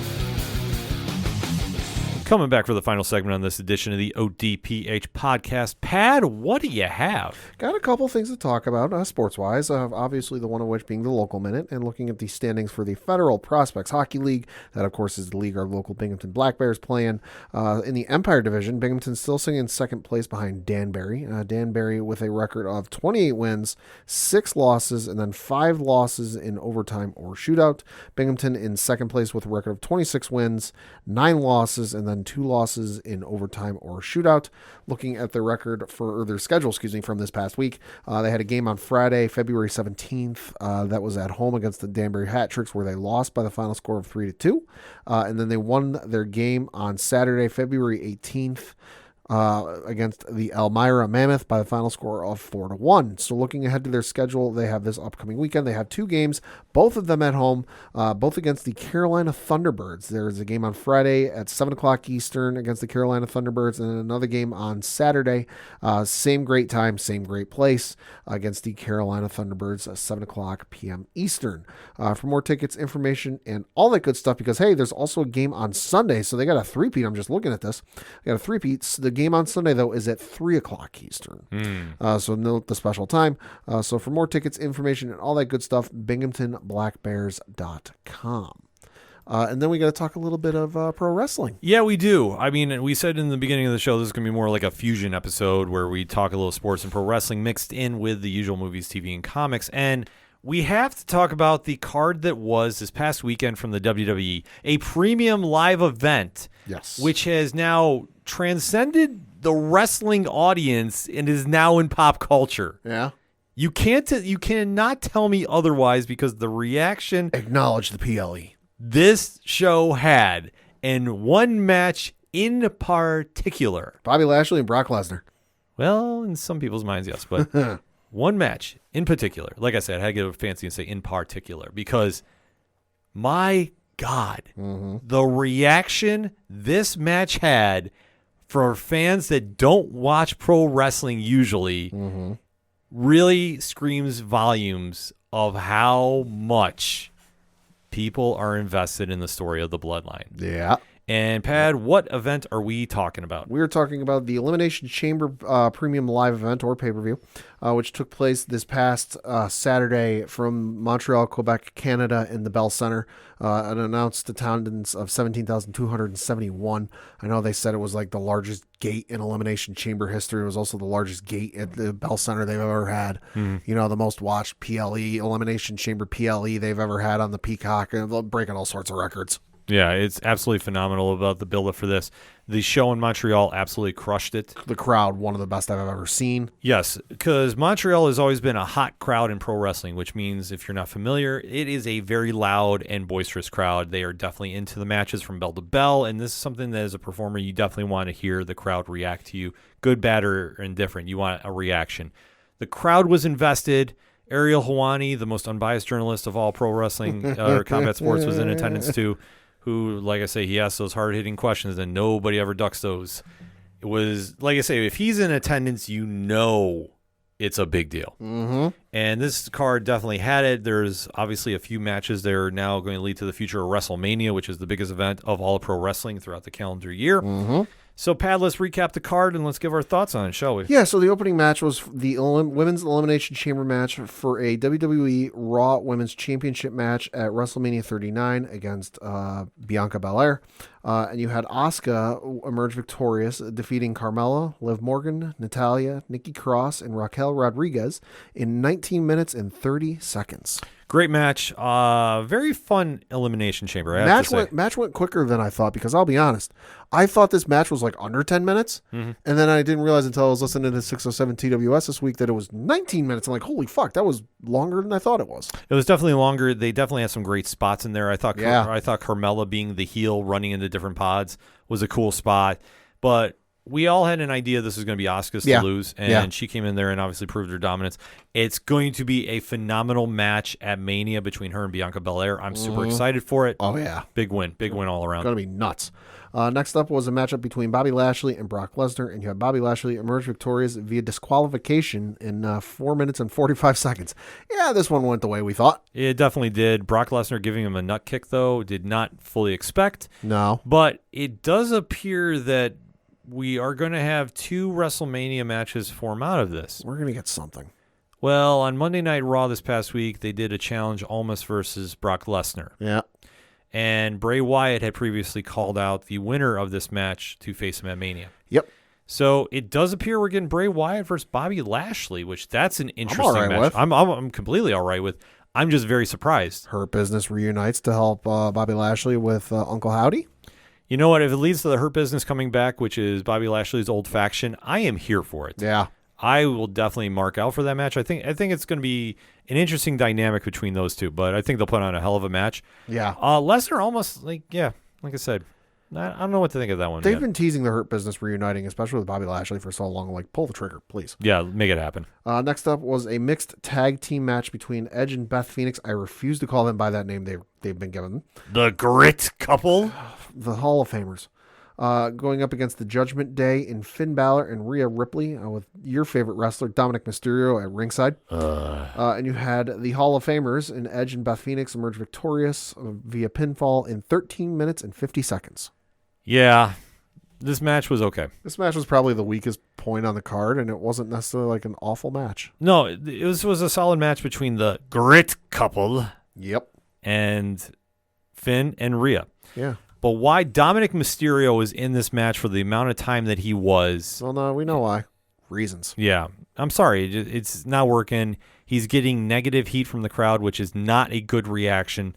Coming back for the final segment on this edition of the ODPH podcast. Pad, what do you have? Got a couple things to talk about, sports-wise. Obviously, the one of which being the local minute, and looking at the standings for the Federal Prospects Hockey League. That, of course, is the league our local Binghamton Black Bears play in. In the Empire Division, Binghamton's still sitting in second place behind Danbury. Danbury with a record of 28 wins, 6 losses, and then 5 losses in overtime or shootout. Binghamton in second place with a record of 26 wins, 9 losses, and then 2 losses in overtime or shootout. Looking at their record or their schedule, from this past week, they had a game on Friday, February 17th. That was at home against the Danbury Hat Tricks, where they lost by the final score of 3-2. And then they won their game on Saturday, February 18th. against the Elmira Mammoth by the final score of 4-1. So looking ahead to their schedule, they have this upcoming weekend. They have 2 games, both of them at home, both against the Carolina Thunderbirds. There's a game on Friday at 7 o'clock Eastern against the Carolina Thunderbirds, and another game on Saturday, same great time, same great place, against the Carolina Thunderbirds at 7 o'clock p.m. Eastern. For more tickets, information, and all that good stuff, because, hey, there's also a game on Sunday, so they got a three-peat. I'm just looking at this. They got a three-peat. The game on Sunday, though, is at 3 o'clock Eastern. So note the special time. So for more tickets, information, and all that good stuff, BinghamtonBlackBears.com. And then we got to talk a little bit of pro wrestling. Yeah, we do. I mean, we said in the beginning of the show this is going to be more like a fusion episode where we talk a little sports and pro wrestling mixed in with the usual movies, TV, and comics. And we have to talk about the card that was this past weekend from the WWE, a premium live event, Yes. which has now transcended the wrestling audience and is now in pop culture. Yeah. You cannot tell me otherwise, because the reaction Acknowledge the PLE. this show had, and one match in particular. Bobby Lashley and Brock Lesnar. Well, in some people's minds, yes, but one match in particular. Like I said, I had to get fancy and say in particular, because my God, the reaction this match had for fans that don't watch pro wrestling usually really screams volumes of how much people are invested in the story of the Bloodline. Yeah. And Pad, what event are we talking about? We were talking about the Elimination Chamber premium live event, or pay-per-view, which took place this past Saturday from Montreal, Quebec, Canada, in the Bell Center. An announced attendance of 17,271. I know they said it was like the largest gate in Elimination Chamber history. It was also the largest gate at the Bell Center they've ever had. You know, the most watched PLE, Elimination Chamber PLE they've ever had on the Peacock, and breaking all sorts of records. Yeah, it's absolutely phenomenal about the build-up for this. The show in Montreal absolutely crushed it. The crowd, one of the best I've ever seen. Yes, because Montreal has always been a hot crowd in pro wrestling, which means if you're not familiar, it is a very loud and boisterous crowd. They are definitely into the matches from bell to bell, and this is something that as a performer, you definitely want to hear the crowd react to you, good, bad, or indifferent. You want a reaction. The crowd was invested. Ariel Helwani, the most unbiased journalist of all pro wrestling or combat sports, was in attendance too. Who, like I say, he asks those hard-hitting questions and nobody ever ducks those. It was, like I say, if he's in attendance, you know it's a big deal. And this card definitely had it. There's obviously a few matches that are now going to lead to the future of Wrestlemania, which is the biggest event of all pro wrestling throughout the calendar year. So, Pat, let's recap the card and let's give our thoughts on it, shall we? Yeah, so the opening match was the Women's Elimination Chamber match for a WWE Raw Women's Championship match at WrestleMania 39 against Bianca Belair. And you had Asuka emerge victorious, defeating Carmella, Liv Morgan, Natalya, Nikki Cross, and Raquel Rodriguez in 19 minutes and 30 seconds. Great match. Very fun Elimination Chamber, I have to say. Match went quicker than I thought, because I'll be honest, I thought this match was like under 10 minutes, and then I didn't realize until I was listening to 607 TWS this week that it was 19 minutes. I'm like, holy fuck, that was longer than I thought it was. It was definitely longer. They definitely had some great spots in there. I thought Yeah. Carmella being the heel running into different pods was a cool spot, but we all had an idea this was going to be Asuka's to lose, and she came in there and obviously proved her dominance. It's going to be a phenomenal match at Mania between her and Bianca Belair. I'm super excited for it. Oh, yeah. Big win all around. It's going to be nuts. Next up was a matchup between Bobby Lashley and Brock Lesnar, and you had Bobby Lashley emerge victorious via disqualification in 4 minutes and 45 seconds. Yeah, this one went the way we thought. It definitely did. Brock Lesnar giving him a nut kick, though, did not fully expect. No. But it does appear that we are going to have 2 WrestleMania matches form out of this. We're going to get something. Well, on Monday Night Raw this past week, they did a challenge Almas versus Brock Lesnar. Yeah. And Bray Wyatt had previously called out the winner of this match to face him at Mania. Yep. So it does appear we're getting Bray Wyatt versus Bobby Lashley, which that's an interesting all right match. with. I'm completely all right with. I'm just very surprised. Hurt Business reunites to help Bobby Lashley with Uncle Howdy. You know what? If it leads to the Hurt Business coming back, which is Bobby Lashley's old faction, I am here for it. Yeah. I will definitely mark out for that match. I think it's going to be an interesting dynamic between those two, but I think they'll put on a hell of a match. Yeah. Lesnar almost like I said, I don't know what to think of that one. They've yet. been teasing the Hurt Business reuniting, especially with Bobby Lashley for so long. Like, pull the trigger, please. Yeah, make it happen. Next up was a mixed tag team match between Edge and Beth Phoenix. I refuse to call them by that name they've been given. The Grit Couple. The Hall of Famers. Going up against the Judgment Day in Finn Balor and Rhea Ripley with your favorite wrestler, Dominic Mysterio, at ringside. And you had the Hall of Famers in Edge and Beth Phoenix emerge victorious via pinfall in 13 minutes and 50 seconds. Yeah, this match was okay. This match was probably the weakest point on the card, and it wasn't necessarily like an awful match. No, it was a solid match between the Grit Couple Yep. and Finn and Rhea. Yeah. But why Dominic Mysterio was in this match for the amount of time that he was... Well, no, we know why. Reasons. Yeah, I'm sorry. It's not working. He's getting negative heat from the crowd, which is not a good reaction.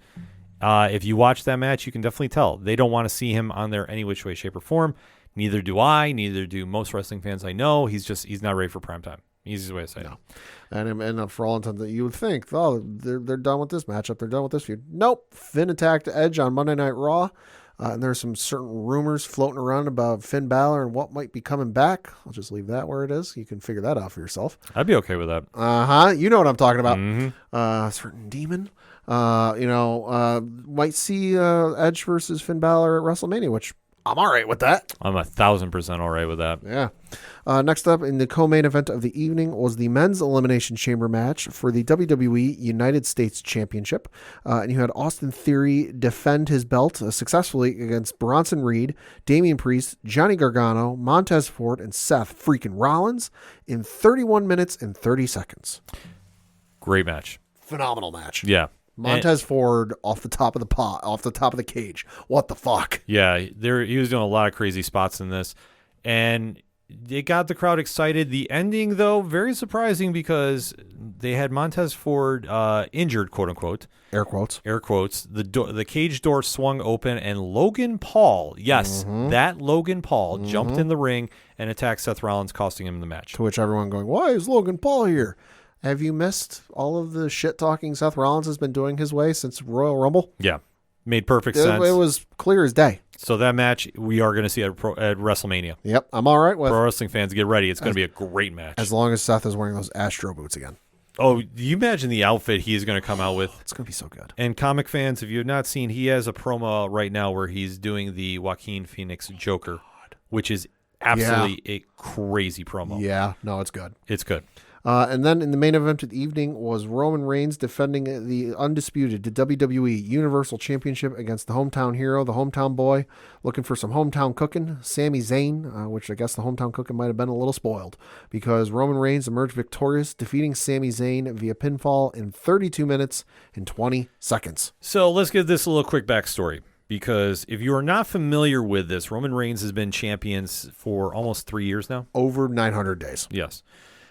If you watch that match, you can definitely tell. They don't want to see him on there any which way, shape, or form. Neither do I. Neither do most wrestling fans I know. He's not ready for prime time. Easiest way to say it. And for all intents, you would think, they're done with this matchup. They're done with this feud. Nope. Finn attacked Edge on Monday Night Raw. And there's some certain rumors floating around about Finn Balor and what might be coming back. I'll just leave that where it is. You can figure that out for yourself. I'd be okay with that. You know what I'm talking about. Mm-hmm. Certain demon. Might see Edge versus Finn Balor at WrestleMania, which I'm all right with that. I'm 1,000% all right with that. Yeah. Next up in the co-main event of the evening was the men's Elimination Chamber match for the WWE United States Championship. And you had Austin Theory defend his belt successfully against Bronson Reed, Damian Priest, Johnny Gargano, Montez Ford, and Seth freaking Rollins in 31 minutes and 30 seconds. Great match. Phenomenal match. Yeah. Montez Ford off the top of the pot, off the top of the cage. What the fuck? Yeah, he was doing a lot of crazy spots in this, and it got the crowd excited. The ending, though, very surprising because they had Montez Ford injured, quote unquote, air quotes. The cage door swung open, and Logan Paul, that Logan Paul jumped in the ring and attacked Seth Rollins, costing him the match. To which everyone going, why is Logan Paul here? Have you missed all of the shit talking Seth Rollins has been doing his way since Royal Rumble? Yeah, made perfect sense. It was clear as day. So that match we are going to see at WrestleMania. Yep, I'm all right with. Pro wrestling fans, get ready. It's going to be a great match. As long as Seth is wearing those Astro boots again. Oh, do you imagine the outfit he's going to come out with? It's going to be so good. And comic fans, if you have not seen, he has a promo right now where he's doing the Joaquin Phoenix Joker, which is absolutely a crazy promo. Yeah, no, it's good. It's good. And then in the main event of the evening was Roman Reigns defending the undisputed WWE Universal Championship against the hometown hero, the hometown boy, looking for some hometown cooking, Sami Zayn, which I guess the hometown cooking might have been a little spoiled because Roman Reigns emerged victorious, defeating Sami Zayn via pinfall in 32 minutes and 20 seconds. So let's give this a little quick backstory. Because if you are not familiar with this, Roman Reigns has been champion for almost 3 years now. Over 900 days. Yes.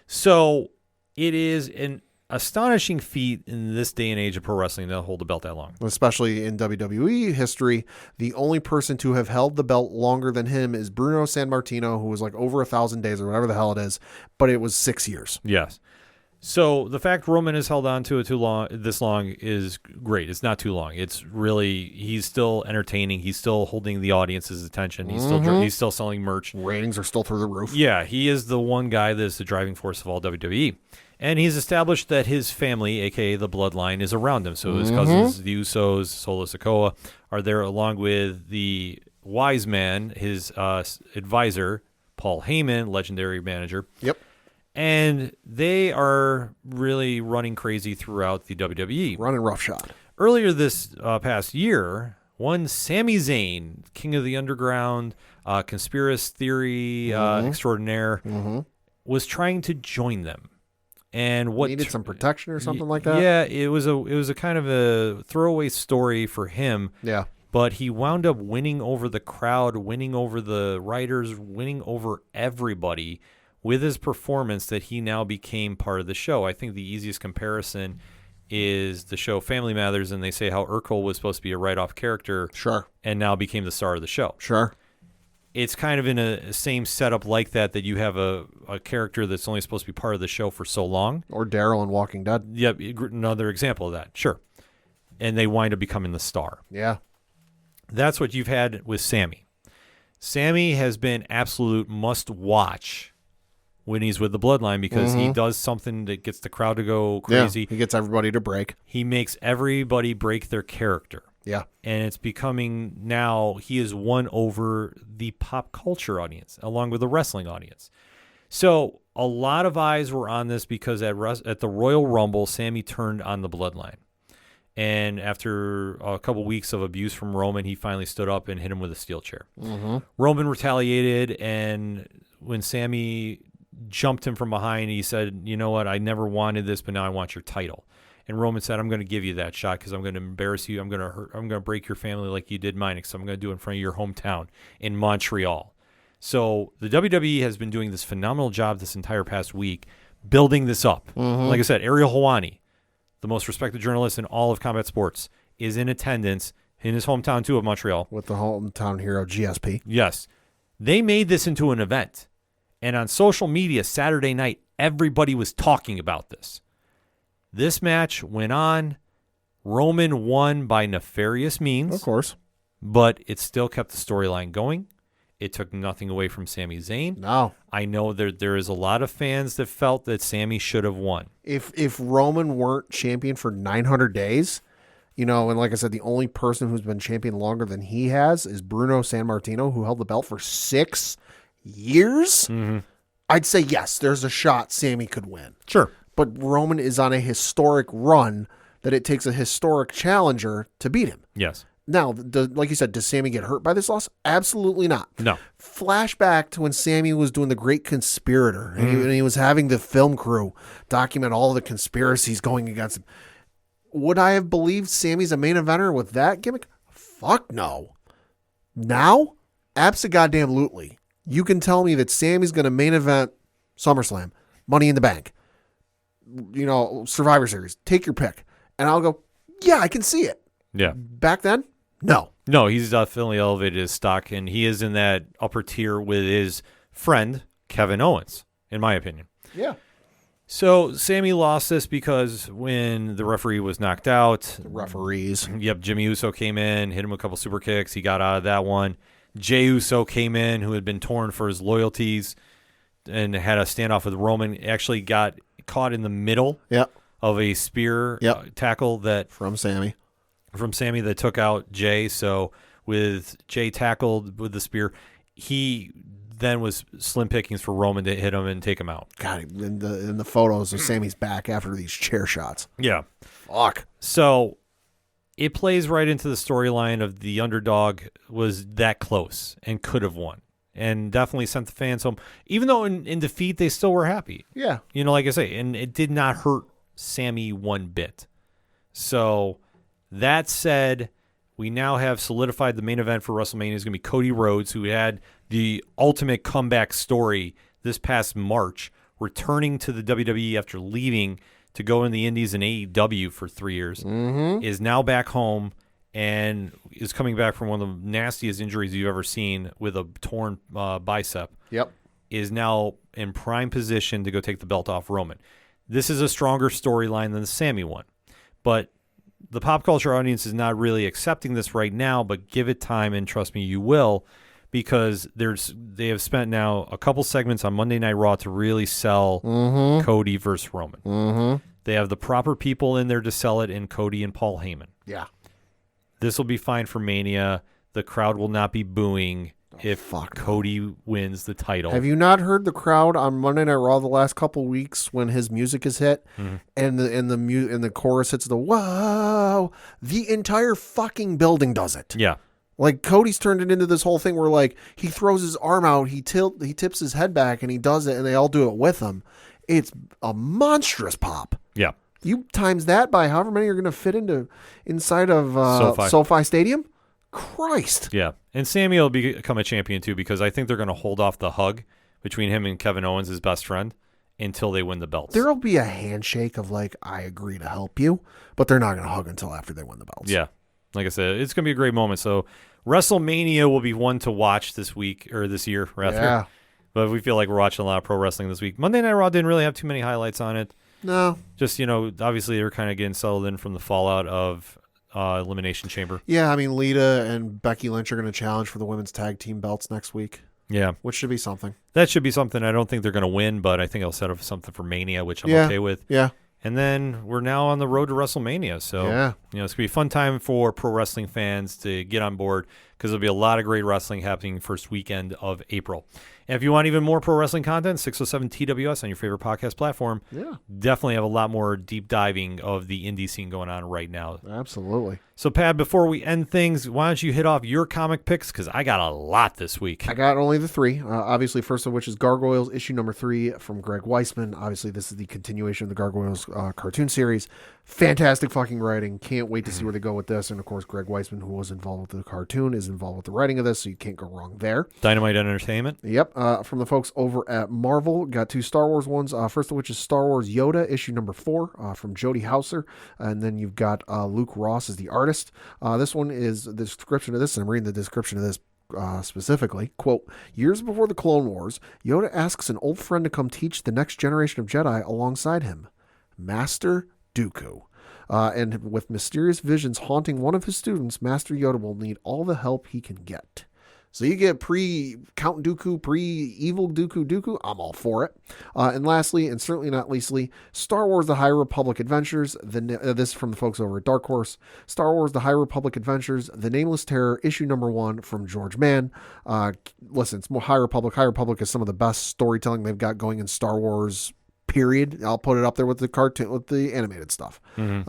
So it is an astonishing feat in this day and age of pro wrestling to hold the belt that long. Especially in WWE history, the only person to have held the belt longer than him is Bruno Sammartino, who was like over 1,000 days or whatever the hell it is, but it was 6 years. Yes. So the fact Roman has held on to it this long is great. It's not too long. It's really, he's still entertaining. He's still holding the audience's attention. He's still selling merch. Ratings are still through the roof. Yeah, he is the one guy that's the driving force of all WWE. And he's established that his family, a.k.a. the bloodline, is around him. So his cousins, the Usos, Solo Sikoa, are there along with the wise man, his advisor, Paul Heyman, legendary manager. Yep. And they are really running crazy throughout the WWE. Running roughshod. Earlier this past year, one Sami Zayn, King of the Underground, conspiracy theory extraordinaire, was trying to join them. And what needed some protection or something like that? Yeah, it was a kind of a throwaway story for him. Yeah. But he wound up winning over the crowd, winning over the writers, winning over everybody with his performance that he now became part of the show. I think the easiest comparison is the show Family Matters, and they say how Urkel was supposed to be a write-off character and now became the star of the show. Sure. It's kind of in a same setup like that you have a character that's only supposed to be part of the show for so long. Or Daryl in Walking Dead. Yep, another example of that. Sure. And they wind up becoming the star. Yeah. That's what you've had with Sammy. Sammy has been absolute must-watch when he's with the Bloodline because he does something that gets the crowd to go crazy. Yeah, he gets everybody to break. He makes everybody break their character. Yeah. And it's becoming now he has won over the pop culture audience along with the wrestling audience. So a lot of eyes were on this because at the Royal Rumble, Sammy turned on the Bloodline. And after a couple weeks of abuse from Roman, he finally stood up and hit him with a steel chair. Roman retaliated, and when Sammy jumped him from behind, he said, you know what, I never wanted this, but now I want your title. And Roman said, I'm going to give you that shot because I'm going to embarrass you. I'm going to break your family like you did mine, because I'm going to do it in front of your hometown in Montreal. So the WWE has been doing this phenomenal job this entire past week, building this up. Like I said, Ariel Helwani, the most respected journalist in all of combat sports, is in attendance in his hometown, too, of Montreal. With the hometown hero, GSP. Yes. They made this into an event. And on social media Saturday night, everybody was talking about this. This match went on. Roman won by nefarious means. Of course. But it still kept the storyline going. It took nothing away from Sami Zayn. No. I know there is a lot of fans that felt that Sami should have won. If Roman weren't champion for 900 days, and like I said, the only person who's been champion longer than he has is Bruno Sammartino, who held the belt for 6 years. I'd say yes, there's a shot Sami could win. Sure. But Roman is on a historic run that it takes a historic challenger to beat him. Yes. Now, like you said, does Sami get hurt by this loss? Absolutely not. No. Flashback to when Sami was doing The Great Conspirator, and he was having the film crew document all the conspiracies going against him. Would I have believed Sami's a main eventer with that gimmick? Fuck no. Now, abso-goddamn-lutely. You can tell me that Sami's going to main event SummerSlam, Money in the Bank, Survivor Series, take your pick. And I'll go, yeah, I can see it. Yeah. Back then, no. No, he's definitely elevated his stock, and he is in that upper tier with his friend, Kevin Owens, in my opinion. Yeah. So Sami lost this because when the referee was knocked out. The referees. Yep, Jimmy Uso came in, hit him with a couple super kicks. He got out of that one. Jey Uso came in, who had been torn for his loyalties and had a standoff with Roman. Actually got caught in the middle of a spear tackle from Sami that took out Jey. So with Jey tackled with the spear, he then was slim pickings for Roman to hit him and take him out. God, in the photos of Sami's back after these chair shots. Yeah. Fuck. So it plays right into the storyline of the underdog was that close and could have won, and definitely sent the fans home. Even though in defeat, they still were happy. Yeah. Like I say, and it did not hurt Sami one bit. So that said, we now have solidified the main event for WrestleMania is going to be Cody Rhodes, who had the ultimate comeback story this past March, returning to the WWE after leaving to go in the Indies and AEW for 3 years, is now back home and is coming back from one of the nastiest injuries you've ever seen with a torn bicep. Yep. Is now in prime position to go take the belt off Roman. This is a stronger storyline than the Sami one. But the pop culture audience is not really accepting this right now, but give it time, and trust me, you will, because they have spent now a couple segments on Monday Night Raw to really sell Cody versus Roman. They have the proper people in there to sell it in Cody and Paul Heyman. Yeah. This will be fine for Mania. The crowd will not be booing if Cody wins the title. Have you not heard the crowd on Monday Night Raw the last couple weeks when his music is hit and the chorus hits the whoa? The entire fucking building does it. Yeah. Like Cody's turned it into this whole thing where like he throws his arm out, he tips his head back, and he does it, and they all do it with him. It's a monstrous pop. Yeah. You times that by however many are going to fit inside of SoFi Stadium. Christ. Yeah. And Sami will become a champion too, because I think they're going to hold off the hug between him and Kevin Owens, his best friend, until they win the belts. There'll be a handshake of like, I agree to help you, but they're not going to hug until after they win the belts. Yeah. Like I said, it's going to be a great moment. So WrestleMania will be one to watch this week, or this year, rather. Yeah. But we feel like we're watching a lot of pro wrestling this week. Monday Night Raw didn't really have too many highlights on it. No. Just, obviously they were kind of getting settled in from the fallout of Elimination Chamber. Yeah, I mean, Lita and Becky Lynch are going to challenge for the women's tag team belts next week, Yeah. which should be something. That should be something. I don't think they're going to win, but I think I'll set up something for Mania, which I'm okay with. Yeah. And then we're now on the road to WrestleMania. So, Yeah. it's going to be a fun time for pro wrestling fans to get on board because there'll be a lot of great wrestling happening first weekend of April. And if you want even more pro wrestling content, 607 TWS on your favorite podcast platform. Yeah. Definitely have a lot more deep diving of the indie scene going on right now. Absolutely. So, Pat, before we end things, why don't you hit off your comic picks? Because I got a lot this week. I got only the three. Obviously, first of which is Gargoyles, issue number 3 from Greg Weisman. Obviously, this is the continuation of the Gargoyles cartoon series. Fantastic fucking writing. Can't wait to see where they go with this. And, of course, Greg Weisman, who was involved with the cartoon, is involved with the writing of this, so you can't go wrong there. Dynamite Entertainment. Yep. From the folks over at Marvel, got 2 Star Wars ones. First of which is Star Wars Yoda, issue number 4 from Jody Hauser. And then you've got Luke Ross as the artist. This one is the description of this, and I'm reading the description of this specifically. Quote, years before the Clone Wars, Yoda asks an old friend to come teach the next generation of Jedi alongside him, Master Dooku. And with mysterious visions haunting one of his students, Master Yoda will need all the help he can get. So you get pre-Count Dooku, pre-Evil Dooku. I'm all for it. And lastly, and certainly not leastly, Star Wars The High Republic Adventures. This is from the folks over at Dark Horse. Star Wars The High Republic Adventures, The Nameless Terror, issue number 1 from George Mann. Listen, it's more High Republic. High Republic is some of the best storytelling they've got going in Star Wars, period. I'll put it up there with the cartoon, with the animated stuff. And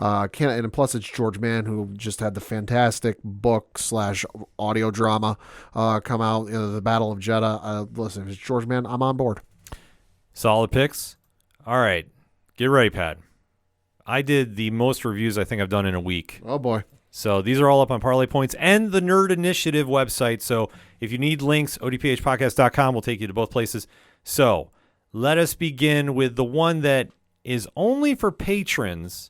plus it's George Mann, who just had the fantastic book / audio drama come out, The Battle of Jeddah. Listen, if it's George Mann, I'm on board. Solid picks. All right. Get ready, Pat. I did the most reviews I think I've done in a week. Oh, boy. So these are all up on Parlay Points and the Nerd Initiative website. So if you need links, odphpodcast.com will take you to both places. So let us begin with the one that is only for patrons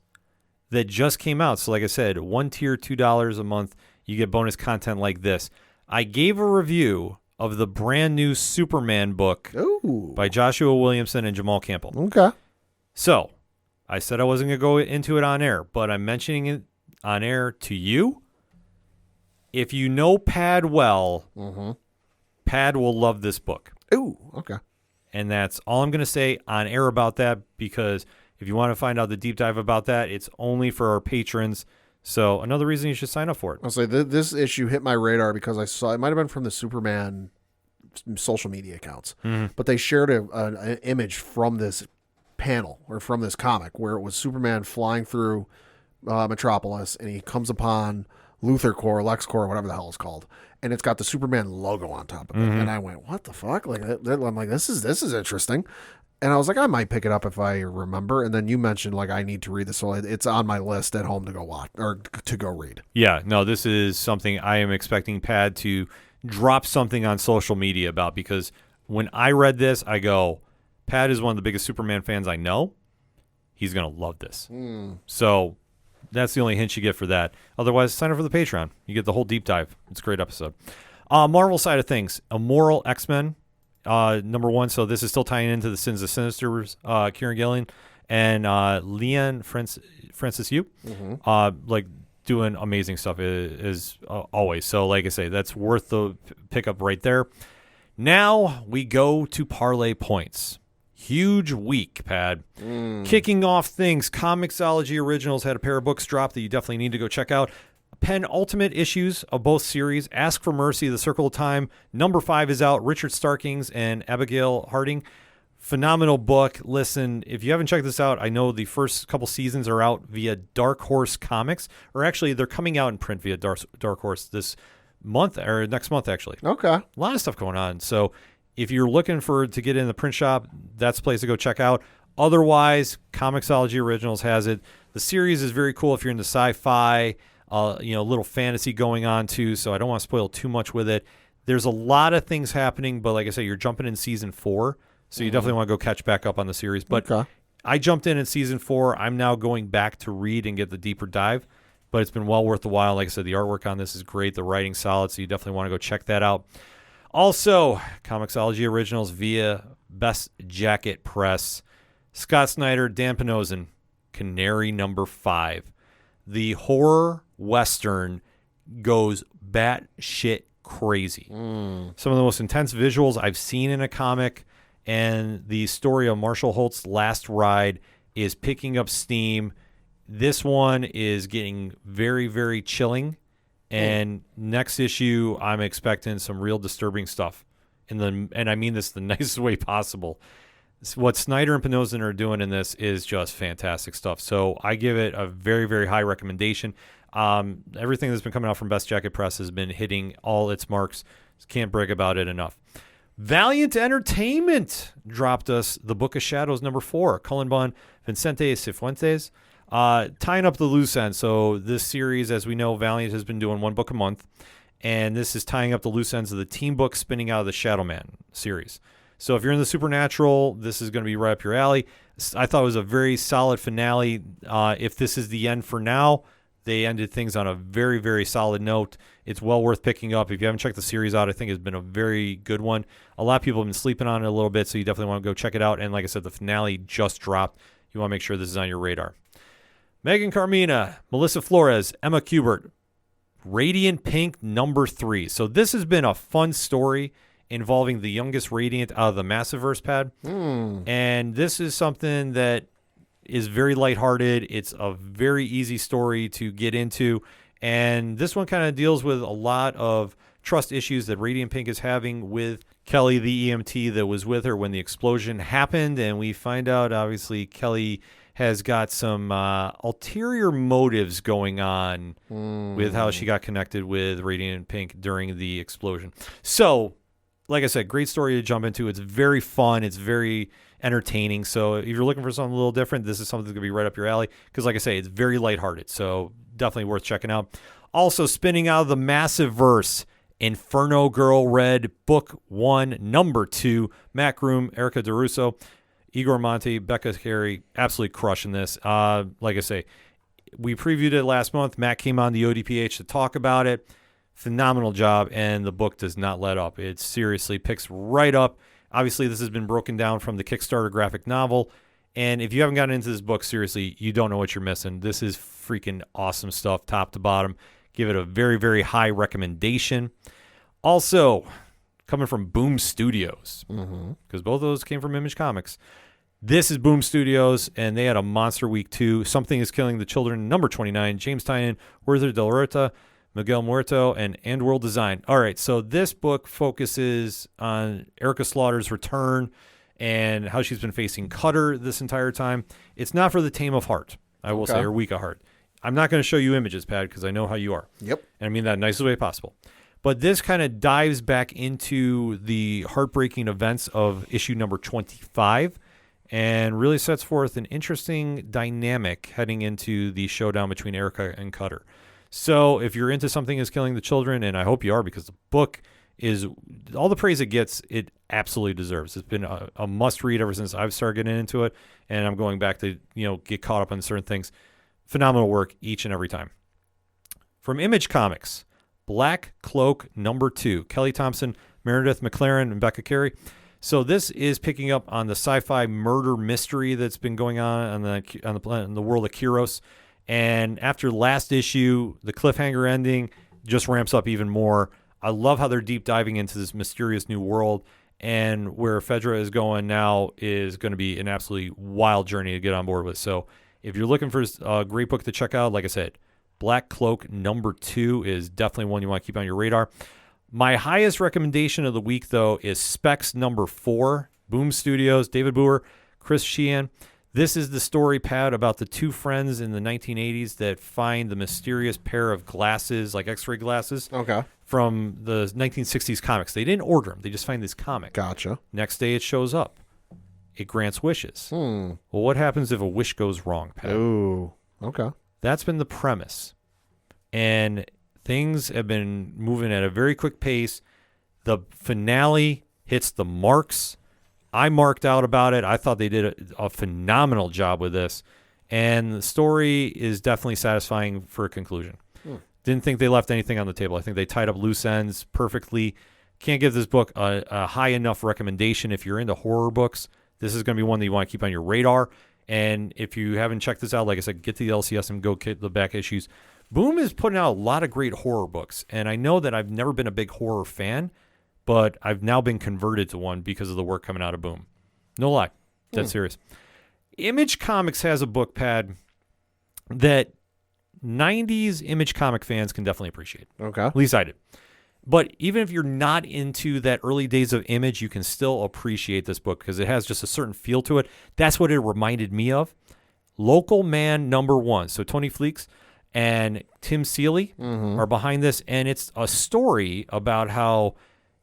that just came out. So like I said, 1 tier, $2 a month. You get bonus content like this. I gave a review of the brand new Superman book by Joshua Williamson and Jamal Campbell. Okay. So I said I wasn't going to go into it on air, but I'm mentioning it on air to you. If you know Pad well, Pad will love this book. Ooh, okay. And that's all I'm going to say on air about that, because if you want to find out the deep dive about that, it's only for our patrons. So another reason you should sign up for it. I'll say this issue hit my radar because I saw, it might have been from the Superman social media accounts, but they shared an image from this panel or from this comic where it was Superman flying through Metropolis, and he comes upon Luthor Corps, LexCorp, whatever the hell it's called, and it's got the Superman logo on top of it. And I went, "What the fuck?" Like, I'm like, "This is interesting." And I was like, "I might pick it up if I remember." And then you mentioned like I need to read this, so it's on my list at home to go watch or to go read. Yeah, no, this is something I am expecting Pad to drop something on social media about, because when I read this, I go, Pad is one of the biggest Superman fans I know. He's gonna love this. So that's the only hint you get for that. Otherwise, sign up for the Patreon. You get the whole deep dive. It's a great episode. Marvel side of things, Immoral X-Men, number 1. So this is still tying into the Sins of Sinister's, Kieran Gillen and Leon Francis Yu, like doing amazing stuff as always. So like I say, that's worth the pickup right there. Now we go to Parlay Points. Huge week, Pad. Kicking off things, Comixology Originals had a pair of books drop that you definitely need to go check out. Penultimate issues of both series. Ask for Mercy, The Circle of Time. Number 5 is out. Richard Starkings and Abigail Harding. Phenomenal book. Listen, if you haven't checked this out, I know the first couple seasons are out via Dark Horse Comics. Or actually, they're coming out in print via Dark Horse this month, or next month, actually. Okay. A lot of stuff going on. So if you're looking to get in the print shop, that's the place to go check out. Otherwise, Comixology Originals has it. The series is very cool if you're into sci-fi, a little fantasy going on too, so I don't want to spoil too much with it. There's a lot of things happening, but like I say, you're jumping in season 4, so you definitely want to go catch back up on the series. But I jumped in season 4. I'm now going back to read and get the deeper dive, but it's been well worth the while. Like I said, the artwork on this is great. The writing's solid, so you definitely want to go check that out. Also, Comixology Originals via Best Jacket Press. Scott Snyder, Dan Panozin, Canary number 5. The horror Western goes batshit crazy. Some of the most intense visuals I've seen in a comic, and the story of Marshall Holt's last ride is picking up steam. This one is getting very, very chilling, and next issue I'm expecting some real disturbing stuff. And I mean this the nicest way possible. What Snyder and Panozan are doing in this is just fantastic stuff. So I give it a very, very high recommendation. Everything that's been coming out from Best Jacket Press has been hitting all its marks. Can't brag about it enough. Valiant Entertainment dropped us The Book of Shadows #4. Cullen Bunn, Vicente Cifuentes, tying up the loose ends. So this series, as we know, Valiant has been doing one book a month, and this is tying up the loose ends of the team book spinning out of the Shadow Man series. So if you're in the Supernatural, this is going to be right up your alley. I thought it was a very solid finale. If this is the end for now, they ended things on a very, very solid note. It's well worth picking up. If you haven't checked the series out, I think it's been a very good one. A lot of people have been sleeping on it a little bit, so you definitely want to go check it out. And like I said, the finale just dropped. You want to make sure this is on your radar. Megan Carmina, Melissa Flores, Emma Kubert, Radiant Pink #3. So this has been a fun story involving the youngest Radiant out of the Massiverse pad. And this is something that is very lighthearted. It's a very easy story to get into. And this one kind of deals with a lot of trust issues that Radiant Pink is having with Kelly, the EMT that was with her when the explosion happened. And we find out, obviously, Kelly has got some ulterior motives going on with how she got connected with Radiant Pink during the explosion. So, like I said, great story to jump into. It's very fun. It's very entertaining. So if you're looking for something a little different, this is something that's going to be right up your alley. Because like I say, it's very lighthearted. So definitely worth checking out. Also spinning out of the Massiverse, Inferno Girl Red, Book 1, #2. Matt Groom, Erica DeRusso, Igor Monte, Becca Carey, absolutely crushing this. Like I say, we previewed it last month. Matt came on the ODPH to talk about it. Phenomenal job, and the book does not let up. It seriously picks right up. Obviously, this has been broken down from the Kickstarter graphic novel, and if you haven't gotten into this book, seriously, you don't know what you're missing. This is freaking awesome stuff, top to bottom. Give it a very, very high recommendation. Also, coming from Boom Studios, because both of those came from Image Comics. This is Boom Studios, and they had a monster week too. Something is Killing the Children, #29. James Tynion, Werther Del Rota, Miguel Muerto, and World Design. All right, so this book focuses on Erica Slaughter's return and how she's been facing Cutter this entire time. It's not for the tame of heart, I will say, or weak of heart. I'm not going to show you images, Pat, because I know how you are. Yep. And I mean that in the nicest way possible. But this kind of dives back into the heartbreaking events of issue #25 and really sets forth an interesting dynamic heading into the showdown between Erica and Cutter. So if you're into Something is Killing the Children, and I hope you are, because the book is all the praise it gets, it absolutely deserves. It's been a must-read ever since I've started getting into it, and I'm going back to get caught up on certain things. Phenomenal work each and every time. From Image Comics, Black Cloak #2, Kelly Thompson, Meredith McLaren, and Becca Carey. So this is picking up on the sci-fi murder mystery that's been going on the planet, in the world of Kyros. And after last issue, the cliffhanger ending just ramps up even more. I love how they're deep diving into this mysterious new world, and where Fedra is going now is going to be an absolutely wild journey to get on board with. So if you're looking for a great book to check out, like I said, Black Cloak #2 is definitely one you want to keep on your radar. My highest recommendation of the week, though, is Specs #4, Boom Studios, David Boer, Chris Sheehan. This is the story, Pat, about the two friends in the 1980s that find the mysterious pair of glasses, like X-ray glasses, from the 1960s comics. They didn't order them. They just find this comic. Gotcha. Next day it shows up. It grants wishes. Well, what happens if a wish goes wrong, Pat? Ooh, okay. That's been the premise. And things have been moving at a very quick pace. The finale hits the marks. I marked out about it. I thought they did a phenomenal job with this. And the story is definitely satisfying for a conclusion. Didn't think they left anything on the table. I think they tied up loose ends perfectly. Can't give this book a high enough recommendation. If you're into horror books, this is going to be one that you want to keep on your radar. And if you haven't checked this out, like I said, get to the LCS and go get the back issues. Boom is putting out a lot of great horror books, and I know that I've never been a big horror fan, but I've now been converted to one because of the work coming out of Boom. No lie. That's serious. Image Comics has a book pad that 90s Image comic fans can definitely appreciate. Okay. At least I did. But even if you're not into that early days of Image, you can still appreciate this book because it has just a certain feel to it. That's what it reminded me of. Local Man #1. So Tony Fleeks and Tim Seeley are behind this, and it's a story about how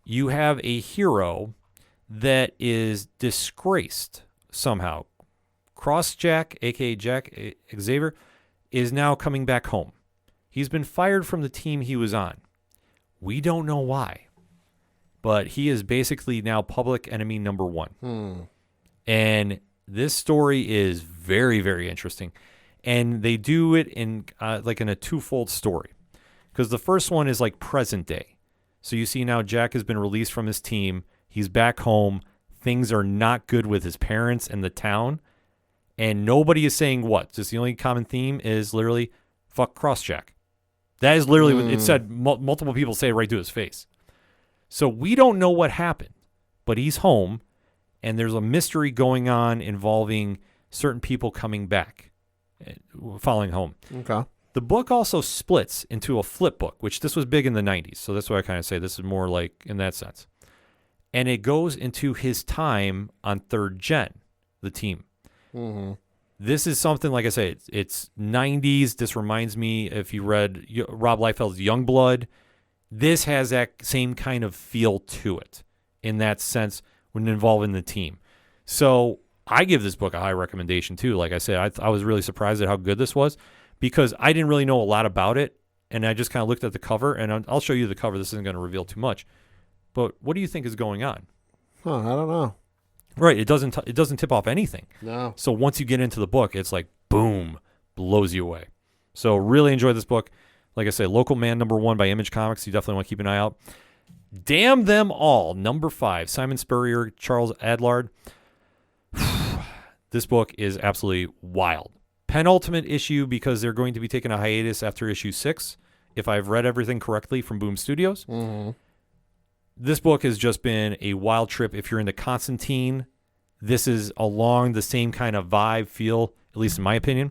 you have a hero that is disgraced somehow. Crossjack, a.k.a. Jack Xavier, is now coming back home. He's been fired from the team he was on. We don't know why, but he is basically now public enemy #1. And this story is very, very interesting. And they do it in in a twofold story. Because the first one is like present day. So you see now Jack has been released from his team. He's back home. Things are not good with his parents and the town. And nobody is saying what. Just the only common theme is literally, fuck Crossjack. That is literally what it said. Multiple people say it right to his face. So we don't know what happened. But he's home. And there's a mystery going on involving certain people coming back, following home. Okay. The book also splits into a flip book, which this was big in the 90s. So that's why I kind of say this is more like in that sense. And it goes into his time on Third Gen, the team. This is something, like I say, it's 90s. This reminds me, if you read Rob Liefeld's Youngblood, this has that same kind of feel to it in that sense when involving the team. So I give this book a high recommendation too. Like I said, I was really surprised at how good this was because I didn't really know a lot about it. And I just kind of looked at the cover, and I'll show you the cover. This isn't going to reveal too much. But what do you think is going on? I don't know. Right. It doesn't tip off anything. No. So once you get into the book, it's like, boom, blows you away. So really enjoy this book. Like I say, Local Man #1 by Image Comics. You definitely want to keep an eye out. Damn Them All, #5, Simon Spurrier, Charles Adlard. This book is absolutely wild. Penultimate issue because they're going to be taking a hiatus after issue 6, if I've read everything correctly from Boom Studios. This book has just been a wild trip. If you're into Constantine, this is along the same kind of vibe, feel, at least in my opinion.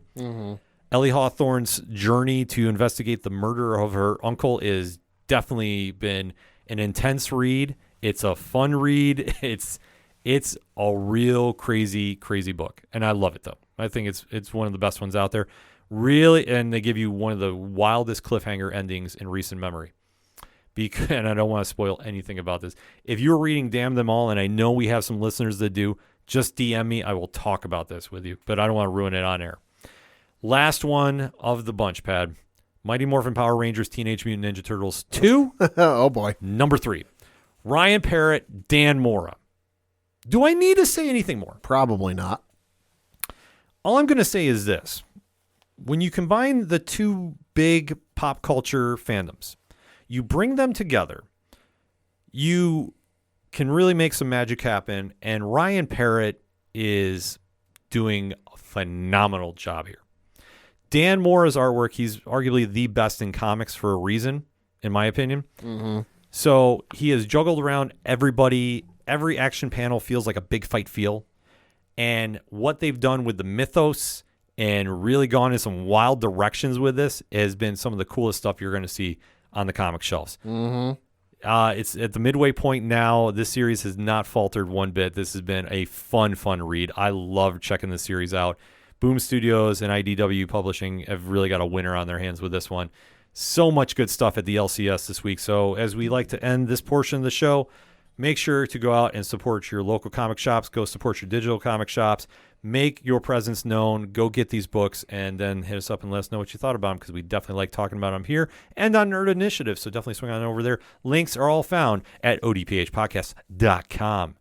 Ellie Hawthorne's journey to investigate the murder of her uncle is definitely been an intense read. It's a fun read. It's a real crazy book, and I love it though. I think it's one of the best ones out there. Really, and they give you one of the wildest cliffhanger endings in recent memory. And I don't want to spoil anything about this. If you're reading Damn Them All, and I know we have some listeners that do, just DM me. I will talk about this with you, but I don't want to ruin it on air. Last one of the bunch, Pad. Mighty Morphin Power Rangers Teenage Mutant Ninja Turtles 2. Oh, boy. #3. Ryan Parrott, Dan Mora. Do I need to say anything more? Probably not. All I'm going to say is this. When you combine the two big pop culture fandoms, you bring them together, you can really make some magic happen, and Ryan Parrott is doing a phenomenal job here. Dan Mora's artwork, he's arguably the best in comics for a reason, in my opinion. So he has juggled around everybody. Every action panel feels like a big fight feel. And what they've done with the mythos and really gone in some wild directions with this has been some of the coolest stuff you're going to see on the comic shelves. It's at the midway point now. This series has not faltered one bit. This has been a fun read. I love checking this series out. Boom Studios and IDW Publishing have really got a winner on their hands with this one. So much good stuff at the LCS this week. So as we like to end this portion of the show, make sure to go out and support your local comic shops. Go support your digital comic shops. Make your presence known. Go get these books and then hit us up and let us know what you thought about them because we definitely like talking about them here and on Nerd Initiative. So definitely swing on over there. Links are all found at odphpodcast.com.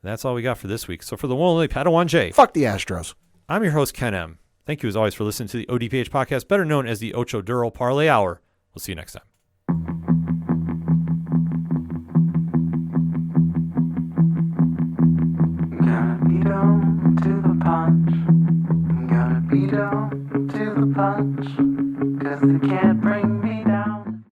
That's all we got for this week. So for the one only Padawan J. Fuck the Astros. I'm your host, Ken M. Thank you as always for listening to the ODPH podcast, better known as the Ocho Duro Parlay Hour. We'll see you next time. Gotta beat 'em to the punch. Gotta beat 'em to the punch. 'cause they can't bring